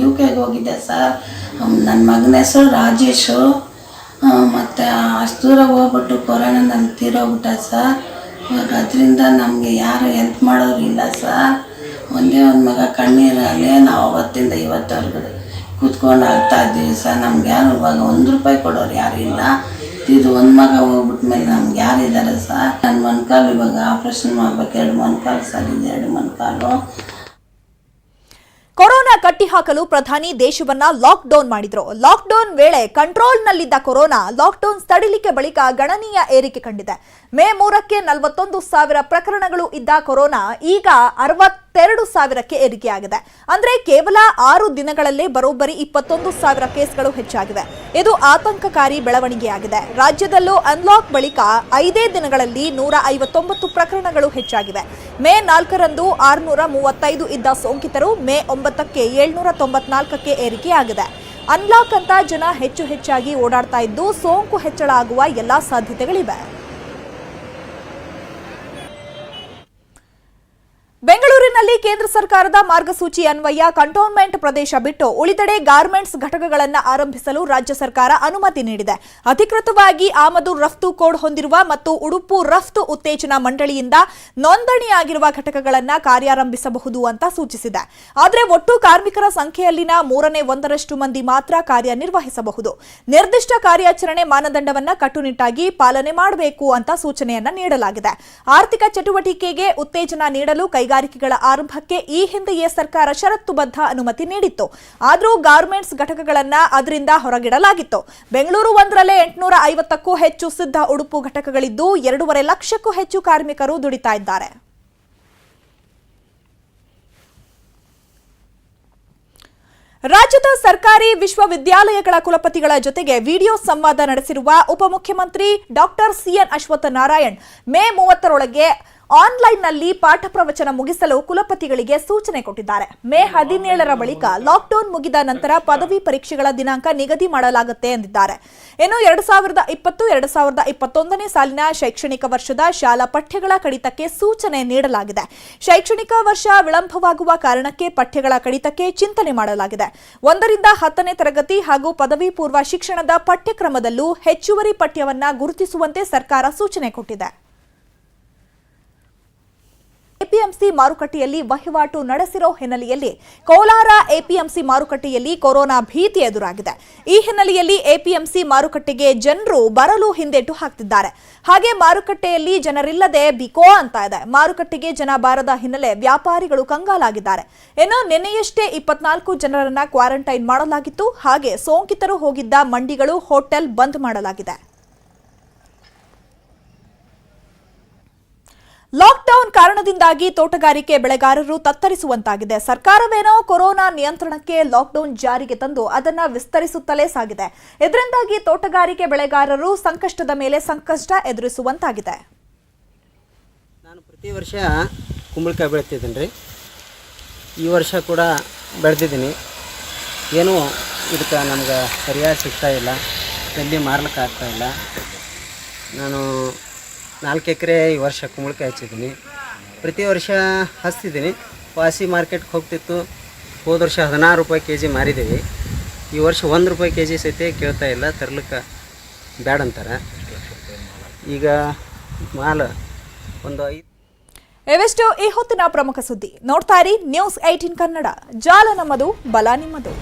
UK ಹೋಗಿದ್ದೆ ಸರ್. ನನ್ನ ಮಗನ ಹೆಸರು ರಾಜೇಶು. ಮತ್ತು ಅಷ್ಟು ದೂರ ಹೋಗ್ಬಿಟ್ಟು ಕೊರೋನಾ ನನ್ನ ತೀರೋಗ್ಬಿಟ್ಟ ಸರ್. ಇವಾಗ ಅದರಿಂದ ನಮಗೆ ಯಾರು ಹೆಲ್ಪ್ ಮಾಡೋರು ಇಲ್ಲ ಸರ್. ಒಂದೇ ಒಂದು ಮಗ ಕಣ್ಣೀರಲ್ಲೇ ನಾವು ಅವತ್ತಿಂದ ಇವತ್ತವರೆಗೂ ಕೂತ್ಕೊಂಡು ಆಗ್ತಾ ಇದ್ದೀವಿ ಸರ್. ನಮ್ಗೆ ಯಾರು ಇವಾಗ 1 ರೂಪಾಯಿ ಕೊಡೋರು ಯಾರು ಇಲ್ಲ. ಇದು ಒಂದು ಮಗ ಹೋಗ್ಬಿಟ್ಮೇಲೆ ನಮ್ಗೆ ಯಾರಿದ್ದಾರೆ ಸರ್. ನನ್ನ ಮೊಣಕಾಲು ಇವಾಗ ಆಪ್ರೇಷನ್ ಮಾಡ್ಬೇಕು. 2 ಮೊಣಕಾಲು ಸರ್, ಇದು 2 ಮೊಣಕಾಲು. ಕೊರೋನಾ ಕಟ್ಟಿಹಾಕಲು ಪ್ರಧಾನಿ ದೇಶವನ್ನ ಲಾಕ್ಡೌನ್ ಮಾಡಿದ್ರು. ಲಾಕ್ಡೌನ್ ವೇಳೆ ಕಂಟ್ರೋಲ್ನಲ್ಲಿದ್ದ ಕೊರೋನಾ ಲಾಕ್ಡೌನ್ ಸಡಿಲಿಕೆ ಬಳಿಕ ಗಣನೀಯ ಏರಿಕೆ ಕಂಡಿದೆ. ಮೇ 3ಕ್ಕೆ 41,000 ಪ್ರಕರಣಗಳು ಇದ್ದ ಕೊರೋನಾ ಈಗ 62,000ಕ್ಕೆ ಏರಿಕೆಯಾಗಿದೆ. ಅಂದ್ರೆ ಕೇವಲ 6 ದಿನಗಳಲ್ಲೇ ಬರೋಬ್ಬರಿ 21,000 ಕೇಸ್ಗಳು ಹೆಚ್ಚಾಗಿವೆ. ಇದು ಆತಂಕಕಾರಿ ಬೆಳವಣಿಗೆಯಾಗಿದೆ. ರಾಜ್ಯದಲ್ಲೂ ಅನ್ಲಾಕ್ ಬಳಿಕ 5 ದಿನಗಳಲ್ಲಿ 159 ಪ್ರಕರಣಗಳು ಹೆಚ್ಚಾಗಿವೆ. ಮೇ 4ರಂದು 635 ಇದ್ದ ಸೋಂಕಿತರು ಮೇ 9ಕ್ಕೆ 794ಕ್ಕೆ ಏರಿಕೆಯಾಗಿದೆ. ಅನ್ಲಾಕ್ ಅಂತ ಜನ ಹೆಚ್ಚಾಗಿ ಓಡಾಡ್ತಾ ಇದ್ದು ಸೋಂಕು ಹೆಚ್ಚಳ ಆಗುವ ಎಲ್ಲಾ ಸಾಧ್ಯತೆಗಳಿವೆ. ಬೆಂಗಳೂರಿನಲ್ಲಿ ಕೇಂದ್ರ ಸರ್ಕಾರದ ಮಾರ್ಗಸೂಚಿ ಅನ್ವಯ ಕಂಟೋನ್ಮೆಂಟ್ ಪ್ರದೇಶ ಬಿಟ್ಟು ಉಳಿದೆಡೆ ಗಾರ್ಮೆಂಟ್ಸ್ ಘಟಕಗಳನ್ನು ಆರಂಭಿಸಲು ರಾಜ್ಯ ಸರ್ಕಾರ ಅನುಮತಿ ನೀಡಿದೆ. ಅಧಿಕೃತವಾಗಿ ಆಮದು ರಫ್ತು ಕೋಡ್ ಹೊಂದಿರುವ ಮತ್ತು ಉಡುಪು ರಫ್ತು ಉತ್ತೇಜನ ಮಂಡಳಿಯಿಂದ ನೋಂದಣಿಯಾಗಿರುವ ಘಟಕಗಳನ್ನು ಕಾರ್ಯಾರಂಭಿಸಬಹುದು ಅಂತ ಸೂಚಿಸಿದೆ. ಆದರೆ ಒಟ್ಟು ಕಾರ್ಮಿಕರ ಸಂಖ್ಯೆಯಲ್ಲಿನ 1/3 ಮಂದಿ ಮಾತ್ರ ಕಾರ್ಯನಿರ್ವಹಿಸಬಹುದು. ನಿರ್ದಿಷ್ಟ ಕಾರ್ಯಾಚರಣೆ ಮಾನದಂಡವನ್ನು ಕಟ್ಟುನಿಟ್ಟಾಗಿ ಪಾಲನೆ ಮಾಡಬೇಕು ಅಂತ ಸೂಚನೆಯನ್ನ ನೀಡಲಾಗಿದೆ. ಆರ್ಥಿಕ ಚಟುವಟಿಕೆಗೆ ಉತ್ತೇಜನ ನೀಡಲು ಕೈಗಾರಿಕೆಗಳ ಆರಂಭಕ್ಕೆ ಈ ಹಿಂದೆಯೇ ಸರ್ಕಾರ ಷರತ್ತುಬದ್ಧ ಅನುಮತಿ ನೀಡಿತ್ತು. ಆದರೂ ಗಾರ್ಮೆಂಟ್ಸ್ ಘಟಕಗಳನ್ನ ಅದರಿಂದ ಹೊರಗಿಡಲಾಗಿತ್ತು. ಬೆಂಗಳೂರು ಒಂದರಲ್ಲೇ 850ಕ್ಕೂ ಹೆಚ್ಚು ಸಿದ್ಧ ಉಡುಪು ಘಟಕಗಳಿದ್ದು 2.5 ಲಕ್ಷಕ್ಕೂ ಹೆಚ್ಚು ಕಾರ್ಮಿಕರು ದುಡಿತಾ ಇದ್ದಾರೆ. ರಾಜ್ಯದ ಸರ್ಕಾರಿ ವಿಶ್ವವಿದ್ಯಾಲಯಗಳ ಕುಲಪತಿಗಳ ಜೊತೆಗೆ ವಿಡಿಯೋ ಸಂವಾದ ನಡೆಸಿರುವ ಉಪಮುಖ್ಯಮಂತ್ರಿ ಡಾಕ್ಟರ್ ಸಿಎನ್ ಅಶ್ವತ್ಥನಾರಾಯಣ್ ಮೇ 30ರೊಳಗೆ ಆನ್ಲೈನ್ನಲ್ಲಿ ಪಾಠ ಪ್ರವಚನ ಮುಗಿಸಲು ಕುಲಪತಿಗಳಿಗೆ ಸೂಚನೆ ಕೊಟ್ಟಿದ್ದಾರೆ. ಮೇ 17ರ ಬಳಿಕ ಲಾಕ್ಡೌನ್ ಮುಗಿದ ನಂತರ ಪದವಿ ಪರೀಕ್ಷೆಗಳ ದಿನಾಂಕ ನಿಗದಿ ಮಾಡಲಾಗುತ್ತೆ ಎಂದಿದ್ದಾರೆ. ಇನ್ನು 2020-2021ನೇ ಸಾಲಿನ ಶೈಕ್ಷಣಿಕ ವರ್ಷದ ಶಾಲಾ ಪಠ್ಯಗಳ ಕಡಿತಕ್ಕೆ ಸೂಚನೆ ನೀಡಲಾಗಿದೆ. ಶೈಕ್ಷಣಿಕ ವರ್ಷ ವಿಳಂಬವಾಗುವ ಕಾರಣಕ್ಕೆ ಪಠ್ಯಗಳ ಕಡಿತಕ್ಕೆ ಚಿಂತನೆ ಮಾಡಲಾಗಿದೆ. 1ರಿಂದ 10ನೇ ತರಗತಿ ಹಾಗೂ ಪದವಿ ಪೂರ್ವ ಶಿಕ್ಷಣದ ಪಠ್ಯಕ್ರಮದಲ್ಲೂ ಹೆಚ್ಚುವರಿ ಪಠ್ಯವನ್ನ ಗುರುತಿಸುವಂತೆ ಸರ್ಕಾರ ಸೂಚನೆ ಕೊಟ್ಟಿದೆ. ಎಪಿಎಂಸಿ ಮಾರುಕಟ್ಟೆಯಲ್ಲಿ ವಹಿವಾಟು ನಡೆಸಿರೋ ಹಿನ್ನೆಲೆಯಲ್ಲಿ ಕೋಲಾರ ಎಪಿಎಂಸಿ ಮಾರುಕಟ್ಟೆಯಲ್ಲಿ ಕೊರೋನಾ ಭೀತಿ ಎದುರಾಗಿದೆ. ಈ ಹಿನ್ನೆಲೆಯಲ್ಲಿ ಎಪಿಎಂಸಿ ಮಾರುಕಟ್ಟೆಗೆ ಜನರು ಬರಲು ಹಿಂದೇಟು ಹಾಕ್ತಿದ್ದಾರೆ. ಹಾಗೆ ಮಾರುಕಟ್ಟೆಯಲ್ಲಿ ಜನರಿಲ್ಲದೆ ಬಿಕೋ ಅಂತ ಇದೆ. ಮಾರುಕಟ್ಟೆಗೆ ಜನ ಬಾರದ ಹಿನ್ನೆಲೆ ವ್ಯಾಪಾರಿಗಳು ಕಂಗಾಲಾಗಿದ್ದಾರೆ. ಇನ್ನು ನಿನ್ನೆಯಷ್ಟೇ 24 ಜನರನ್ನ ಕ್ವಾರಂಟೈನ್ ಮಾಡಲಾಗಿತ್ತು. ಹಾಗೆ ಸೋಂಕಿತರು ಹೋಗಿದ್ದ ಮಂಡಿಗಳು, ಹೋಟೆಲ್ ಬಂದ್ ಮಾಡಲಾಗಿದೆ. ಲಾಕ್ಡೌನ್ ಕಾರಣದಿಂದಾಗಿ ತೋಟಗಾರಿಕೆ ಬೆಳೆಗಾರರು ತತ್ತರಿಸುವಂತಾಗಿದೆ. ಸರ್ಕಾರವೇನೋ ಕೊರೋನಾ ನಿಯಂತ್ರಣಕ್ಕೆ ಲಾಕ್ಡೌನ್ ಜಾರಿಗೆ ತಂದು ಅದನ್ನು ವಿಸ್ತರಿಸುತ್ತಲೇ ಸಾಗಿದೆ. ಇದರಿಂದಾಗಿ ತೋಟಗಾರಿಕೆ ಬೆಳೆಗಾರರು ಸಂಕಷ್ಟದ ಮೇಲೆ ಸಂಕಷ್ಟ ಎದುರಿಸುವಂತಾಗಿದೆ. ನಾನು ಪ್ರತಿ ವರ್ಷ ಕುಂಬಳಕಾಯಿ ಬೆಳಿತಿದ್ದೀನಿ ರೀ. ಈ ವರ್ಷ ಕೂಡ ಬೆಳೆದಿದ್ದೀನಿ. ಏನೂ ಇದಕ್ಕೆ ನಮ್ಗೆ ಸರಿಯಾಗಿ ಸಿಗ್ತಾ ಇಲ್ಲ, ಎಲ್ಲಿ ಮಾರ್ಲಿಕ್ಕೆ ಆಗ್ತಾ ಇಲ್ಲ. ನಾನು 4 ಎಕರೆ ಈ ವರ್ಷ ಕುಂಬಳಕಾಯಿ ಹಚ್ಚಿದ್ದೀನಿ. ಪ್ರತಿ ವರ್ಷ ಹಚ್ತಿದ್ದೀನಿ. ವಾಸಿ ಮಾರ್ಕೆಟ್ಗೆ ಹೋಗ್ತಿತ್ತು. ಹೋದ ವರ್ಷ 16 ರೂಪಾಯಿ ಕೆಜಿ ಮಾರಿದ್ದೀವಿ. ಈ ವರ್ಷ 1 ರೂಪಾಯಿ ಕೆಜಿ ಸಹಿತ ಕೇಳ್ತಾ ಇಲ್ಲ, ತರ್ಲಿಕ್ಕೆ ಬ್ಯಾಡ ಅಂತಾರೆ. ಈಗ ಮಾಲ್ ಒಂದು 5. ಇವೆಷ್ಟು ಈ ಹೊತ್ತಿನ ಪ್ರಮುಖ ಸುದ್ದಿ. ನೋಡ್ತಾ ಇರಿ News 18 ಕನ್ನಡ. ಜಾಲ ನಮ್ಮದು, ಬಲ ನಿಮ್ಮದು.